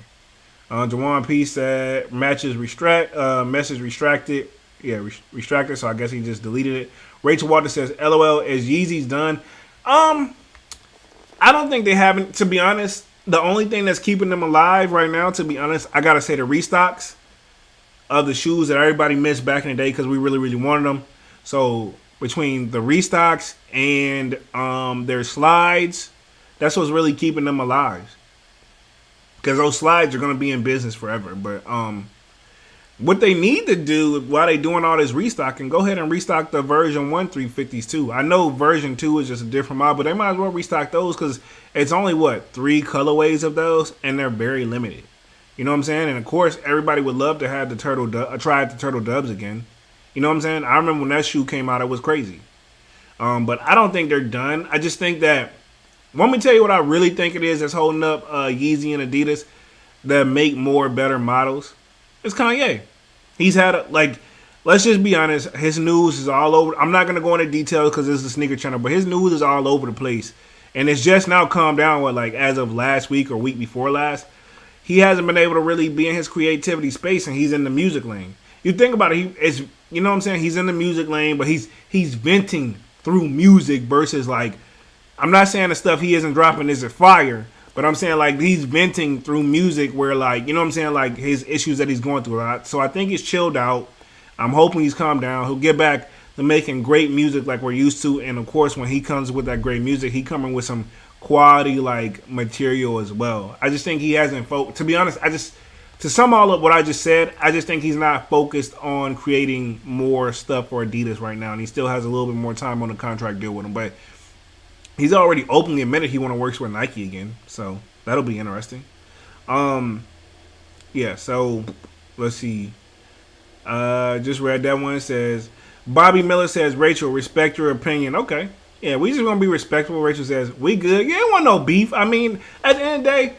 Jawan P said message restracted. Yeah, restracted. So I guess he just deleted it. Rachel Walter says, "LOL, is Yeezy's done?" I don't think they haven't. To be honest, the only thing that's keeping them alive right now, to be honest, I gotta say the restocks of the shoes that everybody missed back in the day because we really, really wanted them. So between the restocks and their slides, that's what's really keeping them alive. Because those slides are going to be in business forever. But what they need to do while they doing all this restocking, go ahead and restock the version 1 350s too. I know version 2 is just a different model, but they might as well restock those because it's only, 3 colorways of those, and they're very limited. You know what I'm saying? And of course, everybody would love to have the try the turtle dubs again. You know what I'm saying? I remember when that shoe came out, it was crazy. But I don't think they're done. I just think that, let me tell you what I really think it is that's holding up Yeezy and Adidas that make more better models. It's Kanye. He's had let's just be honest, his news is all over. I'm not going to go into details because this is a sneaker channel, but his news is all over the place. And it's just now calmed down as of last week or week before last. He hasn't been able to really be in his creativity space, and he's in the music lane. You think about it, you know what I'm saying? He's in the music lane, but he's venting through music versus I'm not saying the stuff he isn't dropping isn't fire, but I'm saying he's venting through music where you know what I'm saying, his issues that he's going through. So I think he's chilled out. I'm hoping he's calmed down. He'll get back to making great music like we're used to, and of course when he comes with that great music, he coming with some quality material as well. I just think he hasn't to be honest, to sum all up what I just said, I just think he's not focused on creating more stuff for Adidas right now, and he still has a little bit more time on the contract deal with him, but he's already openly admitted he want to work with Nike again, so that'll be interesting. Yeah, so let's see. Just read that one. It says, Bobby Miller says, Rachel, respect your opinion. Okay. Yeah, we just gonna be respectful. Rachel says, we good. Yeah, ain't want no beef. I mean, at the end of the day,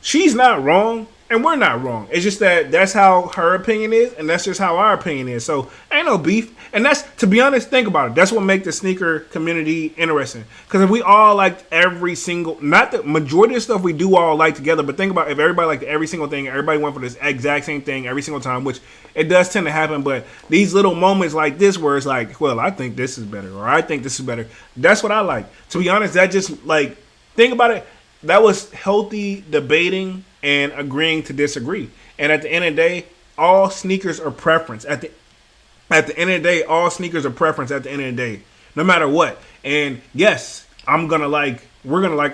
she's not wrong, and we're not wrong. It's just that's how her opinion is, and that's just how our opinion is. So ain't no beef. And that's, to be honest, think about it. That's what makes the sneaker community interesting. Because if we all liked every single, not the majority of stuff we do all like together, but think about if everybody liked every single thing, everybody went for this exact same thing every single time, which it does tend to happen. But these little moments like this where it's well, I think this is better, or I think this is better. That's what I like. To be honest, that just think about it. That was healthy debating and agreeing to disagree. And at the end of the day, all sneakers are preference. At the end of the day, all sneakers are preference at the end of the day, no matter what. And yes, we're gonna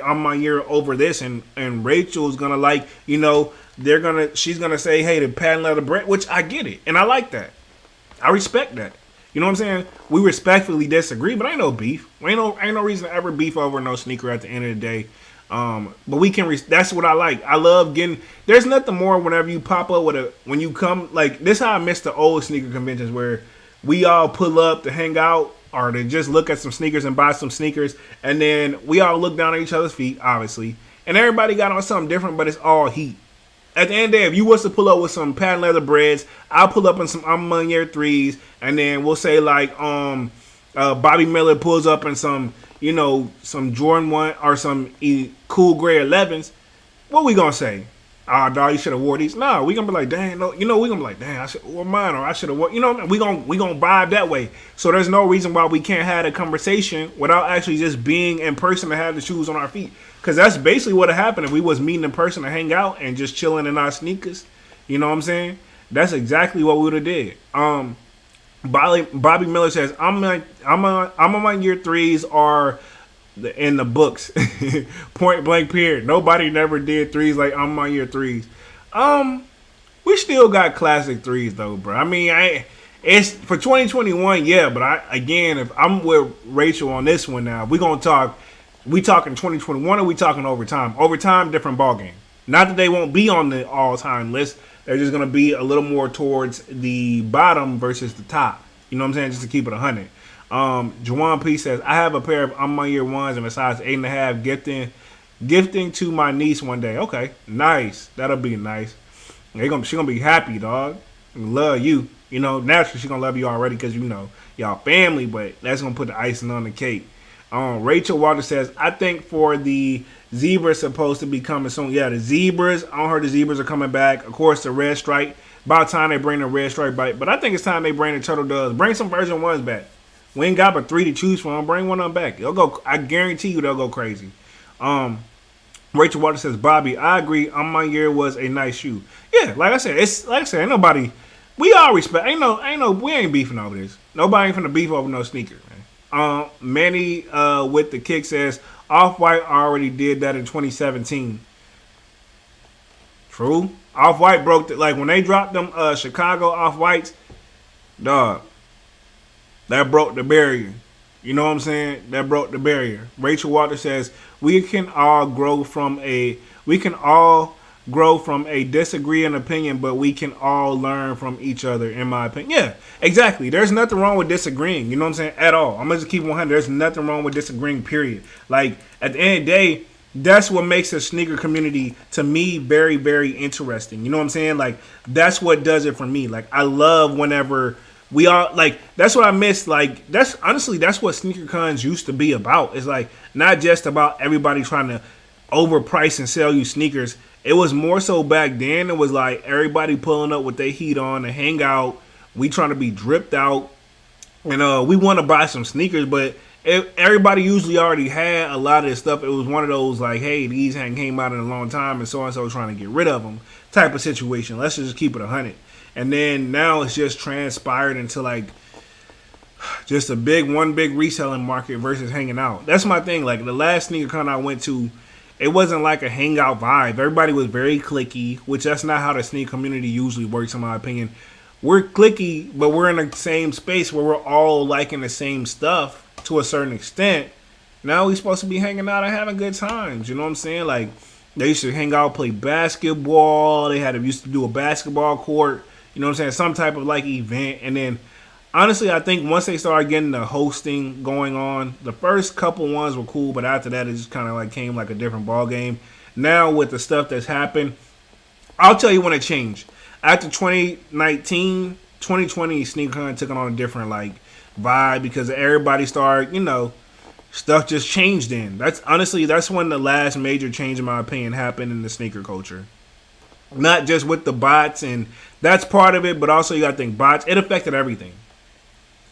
I'm my year over this, and Rachel's gonna she's gonna say, hey, the patent leather brand, which I get it, and I like that. I respect that. You know what I'm saying? We respectfully disagree, but ain't no beef. Ain't no reason to ever beef over no sneaker at the end of the day. But we can. That's what I like. I love getting. There's nothing more whenever you pop up when you come this. How I miss the old sneaker conventions where we all pull up to hang out or to just look at some sneakers and buy some sneakers, and then we all look down at each other's feet, obviously, and everybody got on something different, but it's all heat. At the end of the day, if you was to pull up with some patent leather breads, I'll pull up in some I'm on your threes, and then we'll say Bobby Miller pulls up in some Jordan 1 or some cool gray 11s, what we gonna say? Dog, you should have wore these. No, we gonna be like, dang, no, we gonna be like, dang, I should wore mine, or I should have wore, we gonna vibe that way. So there's no reason why we can't have a conversation without actually just being in person to have the shoes on our feet. Because that's basically what would happen if we was meeting in person to hang out and just chilling in our sneakers. You know what I'm saying? That's exactly what we would have did. Bobby Miller says, I'm on my year threes are in the books. Point blank period. Nobody never did threes like I'm on my year threes. We still got classic threes though, bro. I mean, it's for 2021, yeah, but if I'm with Rachel on this one now, we talking 2021 or we talking overtime? Overtime, different ballgame. Not that they won't be on the all-time list. They're just going to be a little more towards the bottom versus the top. You know what I'm saying? Just to keep it 100. Juwan P says, I have a pair of I'm my year ones and a size 8.5 gifting to my niece one day. Okay, nice. That'll be nice. She gonna be happy, dog. Love you. Naturally she gonna love you already because y'all family, but that's gonna put the icing on the cake. Rachel Walter says, I think for the zebras supposed to be coming soon. Yeah, the zebras. I heard the zebras are coming back. Of course, the red stripe. About time they bring the red stripe back. But I think it's time they bring the turtle doves. Bring some version 1s back. We ain't got but 3 to choose from. Bring one of them back. They'll go. I guarantee you they'll go crazy. Rachel Walter says, Bobby, I agree. On my year was a nice shoe. Yeah, like I said, ain't nobody. We all respect. We ain't beefing over this. Nobody ain't finna beef over no sneaker, man. Manny with the kick says, Off-White already did that in 2017. True. Off-White broke when they dropped them Chicago Off-Whites, dog, that broke the barrier. You know what I'm saying? That broke the barrier. Rachel Walter says, we can all grow from a grow from a disagreeing opinion, but we can all learn from each other, in my opinion. Yeah, exactly. There's nothing wrong with disagreeing, you know what I'm saying, at all. I'm going to just keep 100. There's nothing wrong with disagreeing, period. Like, at the end of the day, that's what makes the sneaker community, to me, very, very interesting. You know what I'm saying? Like, that's what does it for me. Like, I love whenever we all, like, that's what I miss. Like, that's, honestly, that's what sneaker cons used to be about. It's like, not just about everybody trying to overprice and sell you sneakers. It was more so back then. It was like everybody pulling up with their heat on to hang out. We trying to be dripped out. And we want to buy some sneakers, but everybody usually already had a lot of this stuff. It was one of those like, hey, these hadn't came out in a long time, and so trying to get rid of them type of situation. Let's just keep it 100. And then now it's just transpired into like just one big reselling market versus hanging out. That's my thing. Like the last sneaker con I went to, it wasn't like a hangout vibe. Everybody was very cliquey, which that's not how the sneaker community usually works, in my opinion. We're cliquey, but we're in the same space where we're all liking the same stuff to a certain extent. Now we're supposed to be hanging out and having good times. You know what I'm saying? Like, they used to hang out, play basketball. They used to do a basketball court. You know what I'm saying? Some type of, like, event. And then, honestly, I think once they started getting the hosting going on, the first couple ones were cool, but after that, it just kind of, like, came like a different ball game. Now, with the stuff that's happened, I'll tell you when it changed. After 2019, 2020, SneakerCon took on a different, like, vibe because everybody started, you know, stuff just changed then. That's when the last major change, in my opinion, happened in the sneaker culture. Not just with the bots, and that's part of it, but also you got to think bots. It affected everything.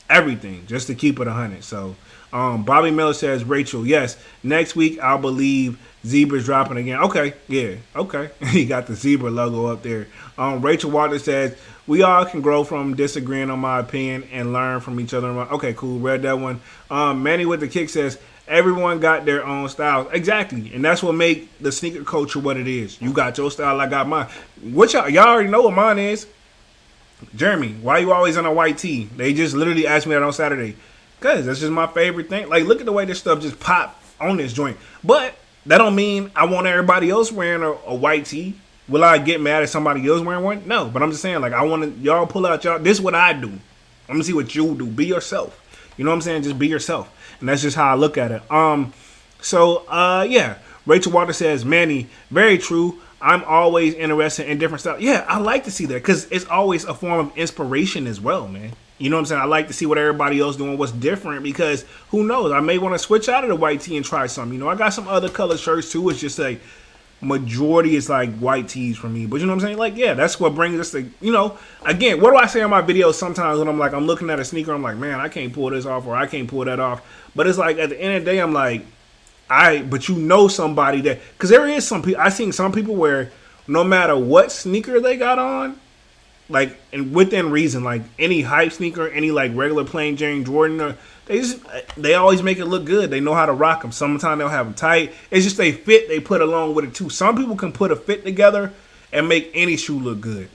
Everything, just to keep it 100. So, Bobby Miller says, Rachel, yes, next week I'll believe Zebra's dropping again. Okay, yeah, okay. He got the Zebra logo up there. Rachel Walter says, we all can grow from disagreeing on my opinion and learn from each other. Okay, cool, read that one. Manny with the kick says, everyone got their own styles. Exactly, and that's what make the sneaker culture what it is. You got your style, I got mine. What y'all already know what mine is. Jeremy, why you always on a white tee? They just literally asked me that on Saturday. Because that's just my favorite thing. Like, look at the way this stuff just pop on this joint. But that don't mean I want everybody else wearing a white tee. Will I get mad at somebody else wearing one? No. But I'm just saying, like, I want to, y'all pull out y'all. This is what I do. I'm going to see what you do. Be yourself. You know what I'm saying? Just be yourself. And that's just how I look at it. Yeah. Rachel Walter says, Manny, very true. I'm always interested in different stuff. Yeah, I like to see that because it's always a form of inspiration as well, man. You know what I'm saying? I like to see what everybody else doing, what's different, because who knows? I may want to switch out of the white tee and try something. You know, I got some other color shirts too. It's just like majority is like white tees for me. But you know what I'm saying? Like, yeah, that's what brings us to, you know, again, what do I say in my videos sometimes when I'm like, I'm looking at a sneaker, I'm like, man, I can't pull this off or I can't pull that off. But it's like at the end of the day, I'm like, but you know somebody that, because there is some people, I seen some people where no matter what sneaker they got on, like, and within reason, like any hype sneaker, any like regular plain Jane Jordan, they always make it look good. They know how to rock them. Sometimes they'll have them tight. It's just they fit, they put along with it too. Some people can put a fit together and make any shoe look good.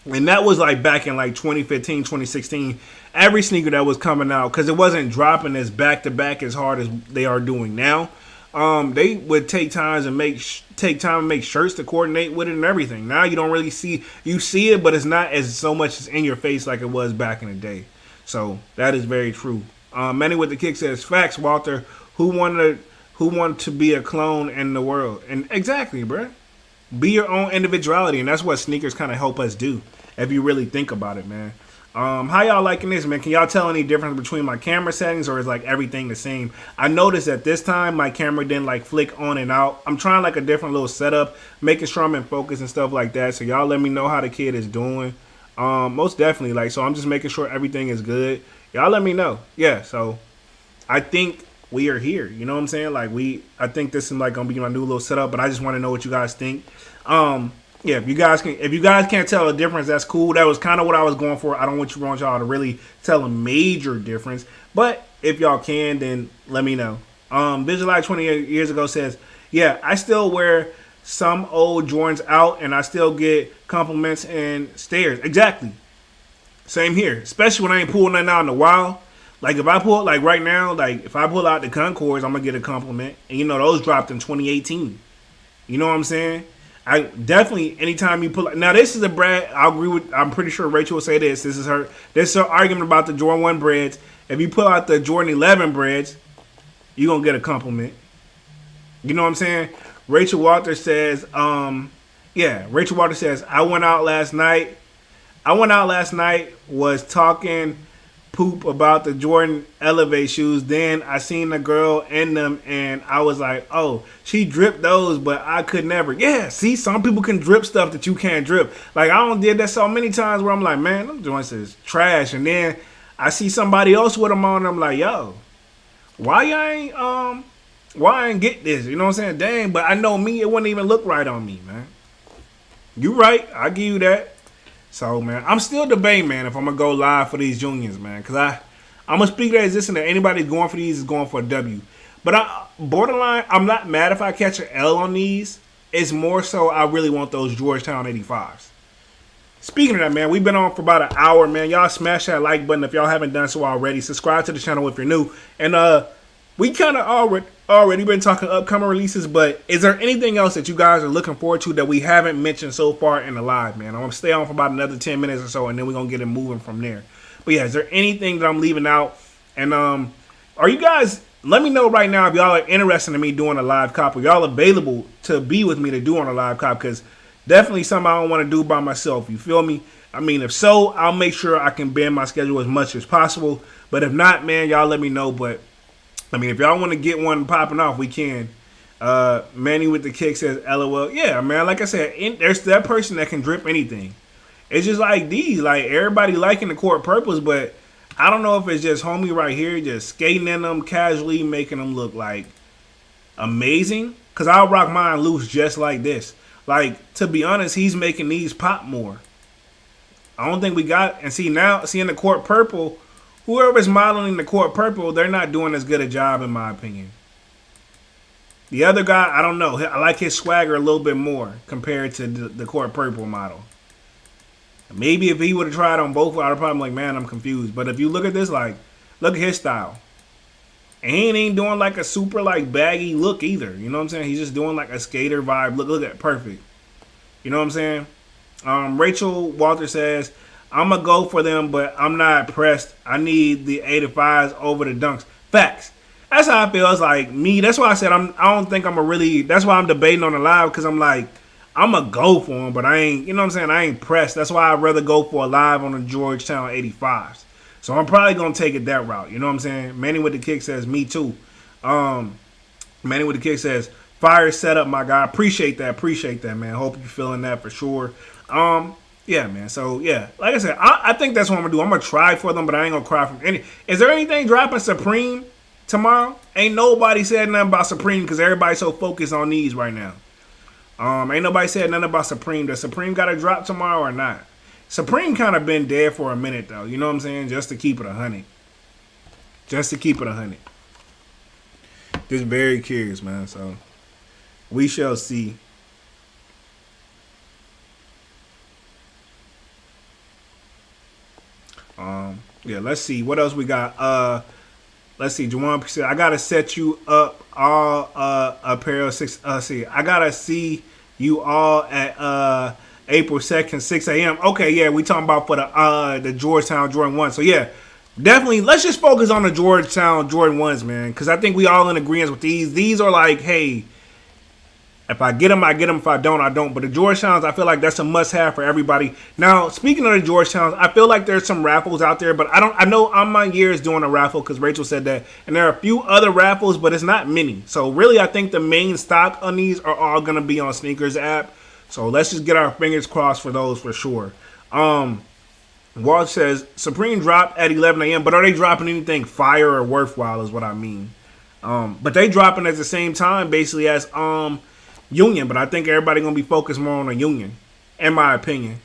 And that was like back in like 2015, 2016. Every sneaker that was coming out, because it wasn't dropping as back to back as hard as they are doing now. They would take time and make shirts to coordinate with it and everything. Now you don't really see it, but it's not as so much as in your face like it was back in the day. So that is very true. Manny with the kick says, facts, Walter. Who wanted to be a clone in the world? And exactly, bruh. Be your own individuality, and that's what sneakers kind of help us do, if you really think about it, man. How y'all liking this, man? Can y'all tell any difference between my camera settings, or is like everything the same? I noticed that this time my camera didn't like flick on and out. I'm trying like a different little setup, making sure I'm in focus and stuff like that. So y'all let me know how the kid is doing. Most definitely, like, so I'm just making sure everything is good. Y'all let me know. Yeah, so I think we are here. You know what I'm saying? Like, I think this is like gonna be my new little setup, but I just want to know what you guys think. Yeah, if you guys can't tell a difference, that's cool. That was kind of what I was going for. I don't want y'all to really tell a major difference, but if y'all can, then let me know. Visualize 20 years ago says, yeah, I still wear some old Jordans out, and I still get compliments and stares. Exactly. Same here, especially when I ain't pulling nothing out in a while. Like, if I pull, like right now, like if I pull out the Concords, I'm gonna get a compliment, and you know those dropped in 2018. You know what I'm saying? I definitely anytime you pull now this is a brand I agree with. I'm pretty sure Rachel will say this. This is her argument about the Jordan 1 breads. If you pull out the Jordan 11 breads, you're gonna get a compliment. You know what I'm saying? Rachel Walters says, Rachel Walters says, I went out last night, was talking poop about the Jordan Elevate shoes. Then I seen the girl in them and I was like, oh, she dripped those, but I could never. Yeah, see, some people can drip stuff that you can't drip. Like I don't did that so many times where I'm like, man, them joints is trash. And then I see somebody else with them on and I'm like, yo, why I ain't get this? You know what I'm saying? Dang, but I know me, it wouldn't even look right on me, man. You right, I give you that. So, man, I'm still debating, man, if I'm going to go live for these juniors, man. Because I'm going to speak that as this and that anybody going for these is going for a W. But borderline, I'm not mad if I catch an L on these. It's more so I really want those Georgetown 85s. Speaking of that, man, we've been on for about an hour, man. Y'all smash that like button if y'all haven't done so already. Subscribe to the channel if you're new. And we kind of already been talking upcoming releases, but is there anything else that you guys are looking forward to that we haven't mentioned so far in the live, man? I'm going to stay on for about another 10 minutes or so, and then we're going to get it moving from there. But yeah, is there anything that I'm leaving out? And are you guys, let me know right now if y'all are interested in me doing a live cop, or y'all available to be with me to do on a live cop, because definitely something I don't want to do by myself. You feel me? I mean, if so, I'll make sure I can bend my schedule as much as possible. But if not, man, y'all let me know. But I mean, if y'all want to get one popping off, we can. Manny with the kick says, LOL. Yeah, man, like I said, there's that person that can drip anything. It's just like these. Like, everybody liking the court purples, but I don't know if it's just homie right here just skating in them casually, making them look, like, amazing. Because I'll rock mine loose just like this. Like, to be honest, he's making these pop more. I don't think we got... And see, now, seeing the court purple... Whoever's modeling the court purple, they're not doing as good a job, in my opinion. The other guy, I don't know. I like his swagger a little bit more compared to the court purple model. Maybe if he would have tried on both, I'd have probably been like, man, I'm confused. But if you look at this, like, look at his style. And he ain't doing like a super like baggy look either. You know what I'm saying? He's just doing like a skater vibe. Look at it, perfect. You know what I'm saying? Rachel Walter says, I'm going to go for them, but I'm not pressed. I need the 85s over the dunks. Facts. That's how I feel. It's like me. That's why I said I don't think I'm a really. That's why I'm debating on the live, because I'm like, I'm going to go for them, but I ain't, you know what I'm saying? I ain't pressed. That's why I'd rather go for a live on the Georgetown 85s. So I'm probably going to take it that route. You know what I'm saying? Manny with the kick says, me too. Manny with the kick says, fire setup, my guy. Appreciate that, man. Hope you're feeling that for sure. Yeah, man. So, yeah. Like I said, I think that's what I'm going to do. I'm going to try for them, but I ain't going to cry from any. Is there anything dropping Supreme tomorrow? Ain't nobody said nothing about Supreme because everybody's so focused on these right now. Ain't nobody said nothing about Supreme. Does Supreme got to drop tomorrow or not? Supreme kind of been dead for a minute, though. You know what I'm saying? Just to keep it 100. Just very curious, man. So, we shall see. Yeah, let's see what else we got. Let's see. Juwan said, I gotta set you up all apparel 6. See, I gotta see you all at April 2nd, 6 a.m. Okay, yeah, we talking about for the Georgetown Jordan 1. So yeah, definitely let's just focus on the Georgetown Jordan 1s, man, because I think we all in agreement with these. These are like, hey, if I get them, I get them. If I don't, I don't. But the Georgetowns, I feel like that's a must-have for everybody. Now, speaking of the Georgetowns, I feel like there's some raffles out there, but I know On My Year is doing a raffle because Rachel said that, and there are a few other raffles, but it's not many. So really, I think the main stock on these are all gonna be on Sneakers app. So let's just get our fingers crossed for those for sure. Walt says Supreme dropped at 11 a.m., but are they dropping anything fire or worthwhile? Is what I mean. But they dropping at the same time, basically as Union, but I think everybody gonna be focused more on a Union, in my opinion.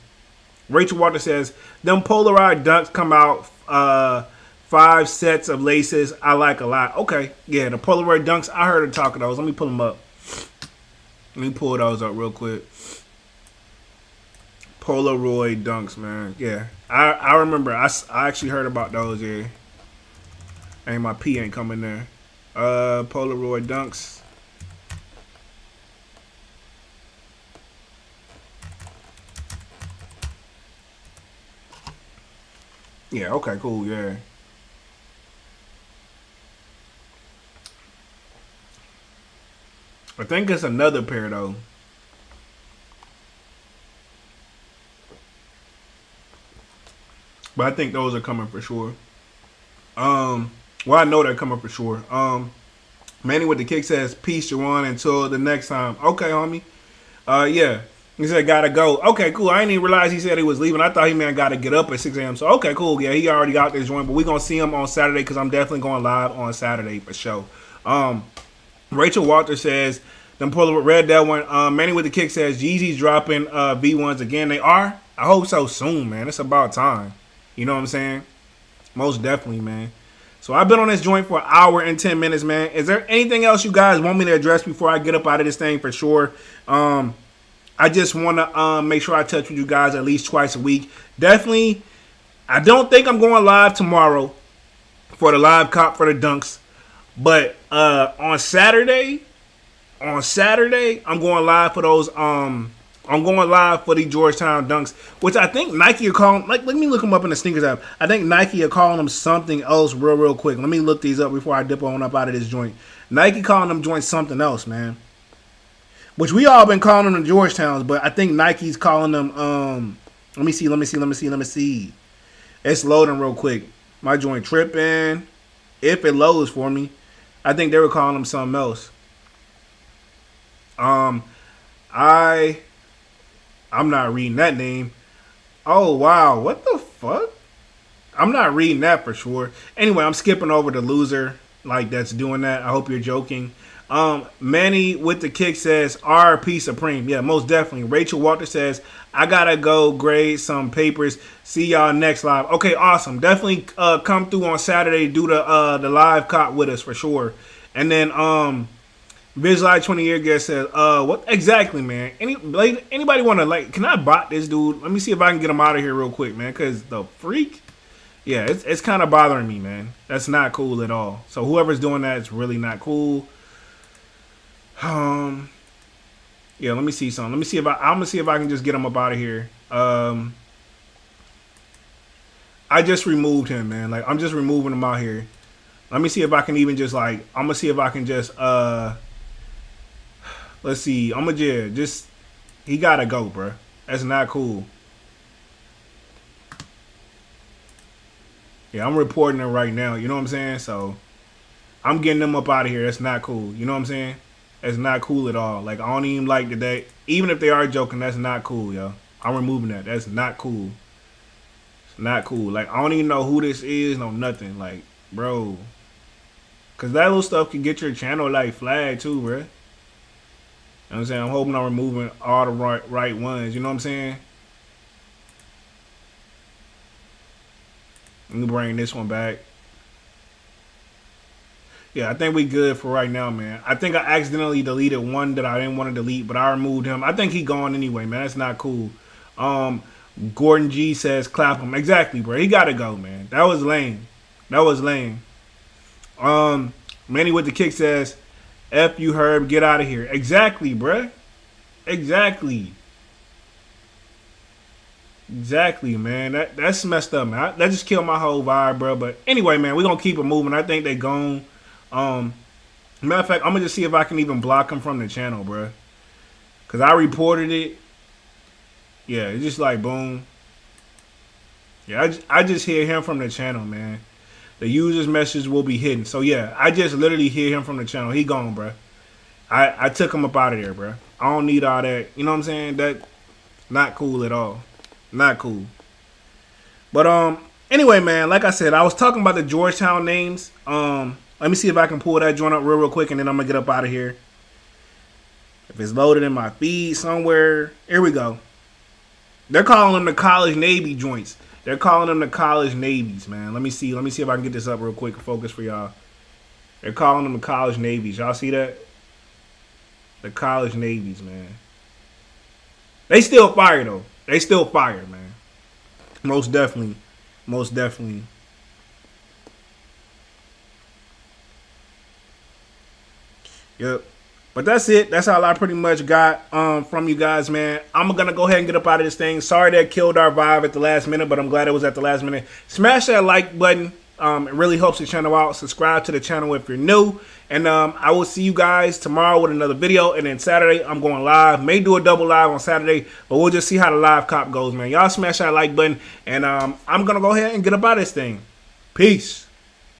Rachel Walter says, them Polaroid dunks come out 5 sets of laces I like a lot. Okay, yeah, the Polaroid dunks, I heard her talk of those. Let me pull them up. Let me pull those up real quick. Polaroid dunks, man. Yeah, I remember. I actually heard about those, yeah. And my P ain't coming there. Polaroid dunks. Yeah, okay, cool, yeah. I think it's another pair though. But I think those are coming for sure. Well, I know they're coming for sure. Manny with the kick says, peace, Jawan, until the next time. Okay, homie. Yeah. He said, gotta go. Okay, cool. I didn't even realize he said he was leaving. I thought he meant gotta get up at 6 a.m. So, okay, cool. Yeah, he already got this joint. But we going to see him on Saturday because I'm definitely going live on Saturday for sure. Rachel Walter says, them pull up red that one. Manny with the kick says, Yeezy's dropping V1s again. They are? I hope so soon, man. It's about time. You know what I'm saying? Most definitely, man. So I've been on this joint for an hour and 10 minutes, man. Is there anything else you guys want me to address before I get up out of this thing for sure? I just want to make sure I touch with you guys at least twice a week. Definitely, I don't think I'm going live tomorrow for the live cop for the dunks. But on Saturday, I'm going live for those. I'm going live for the Georgetown dunks, which I think Nike are calling. Like, let me look them up in the sneakers app. I think Nike are calling them something else real quick. Let me look these up before I dip on up out of this joint. Nike calling them joints something else, man. Which we all been calling them the Georgetowns, but I think Nike's calling them. Let me see. It's loading real quick. My joint tripping. If it loads for me, I think they were calling them something else. I'm not reading that name. Oh, wow. What the fuck? I'm not reading that for sure. Anyway, I'm skipping over the loser like that's doing that. I hope you're joking. Manny with the kick says, RP Supreme. Yeah, most definitely. Rachel Walter says, I gotta go grade some papers. See y'all next live. Okay, awesome. Definitely come through on Saturday. Do the live cop with us for sure. And then Visualize 20-year guest says, what exactly, man? Anybody want to, like, can I bot this dude? Let me see if I can get him out of here real quick, man, because the freak, yeah, it's kind of bothering me, man. That's not cool at all. So whoever's doing that, it's really not cool. Yeah, let me see something. Let me see if I'm gonna see if I can just get him up out of here. I just removed him, man. Like, I'm just removing him out here. Let me see if I can even just, like, I'm gonna see if I can just let's see. I'm gonna just he gotta go, bro. That's not cool. Yeah, I'm reporting it right now. You know what I'm saying? So I'm getting them up out of here. That's not cool. You know what I'm saying? That's not cool at all. Like, I don't even like today. Even if they are joking, that's not cool, yo. I'm removing that. That's not cool. It's not cool. Like, I don't even know who this is. No, nothing. Like, bro. Because that little stuff can get your channel, like, flagged, too, bro. You know what I'm saying? I'm hoping I'm removing all the right ones. You know what I'm saying? Let me bring this one back. Yeah, I think we good for right now, man. I think I accidentally deleted one that I didn't want to delete, but I removed him. I think he gone anyway, man. That's not cool. Gordon G says clap him. Exactly, bro. He gotta go, man. That was lame. That was lame. Manny with the kick says, F you, Herb, get out of here. Exactly, bruh. Exactly. Exactly, man. That's messed up, man. That just killed my whole vibe, bro. But anyway, man, we're going to keep it moving. I think they gone. Matter of fact, I'm going to just see if I can even block them from the channel, bro. Because I reported it. Yeah, it's just like, boom. Yeah, I just hear him from the channel, man. The user's message will be hidden. So, yeah, I just literally hear him from the channel. He gone, bro. I took him up out of there, bro. I don't need all that. You know what I'm saying? That not cool at all. Not cool. But, anyway, man, like I said, I was talking about the Georgetown names. Let me see if I can pull that joint up real quick, and then I'm going to get up out of here. If it's loaded in my feed somewhere. Here we go. They're calling them the College Navy joints. They're calling them the College Navies, man. Let me see if I can get this up real quick and focus for y'all. They're calling them the College Navies. Y'all see that? The College Navies, man. They still fire, though. They still fire, man. Most definitely. Most definitely. Yep. But that's it. That's all I pretty much got from you guys, man. I'm going to go ahead and get up out of this thing. Sorry that killed our vibe at the last minute, but I'm glad it was at the last minute. Smash that like button. It really helps the channel out. Subscribe to the channel if you're new. And I will see you guys tomorrow with another video. And then Saturday, I'm going live. May do a double live on Saturday, but we'll just see how the live cop goes, man. Y'all smash that like button. And I'm going to go ahead and get up out of this thing. Peace.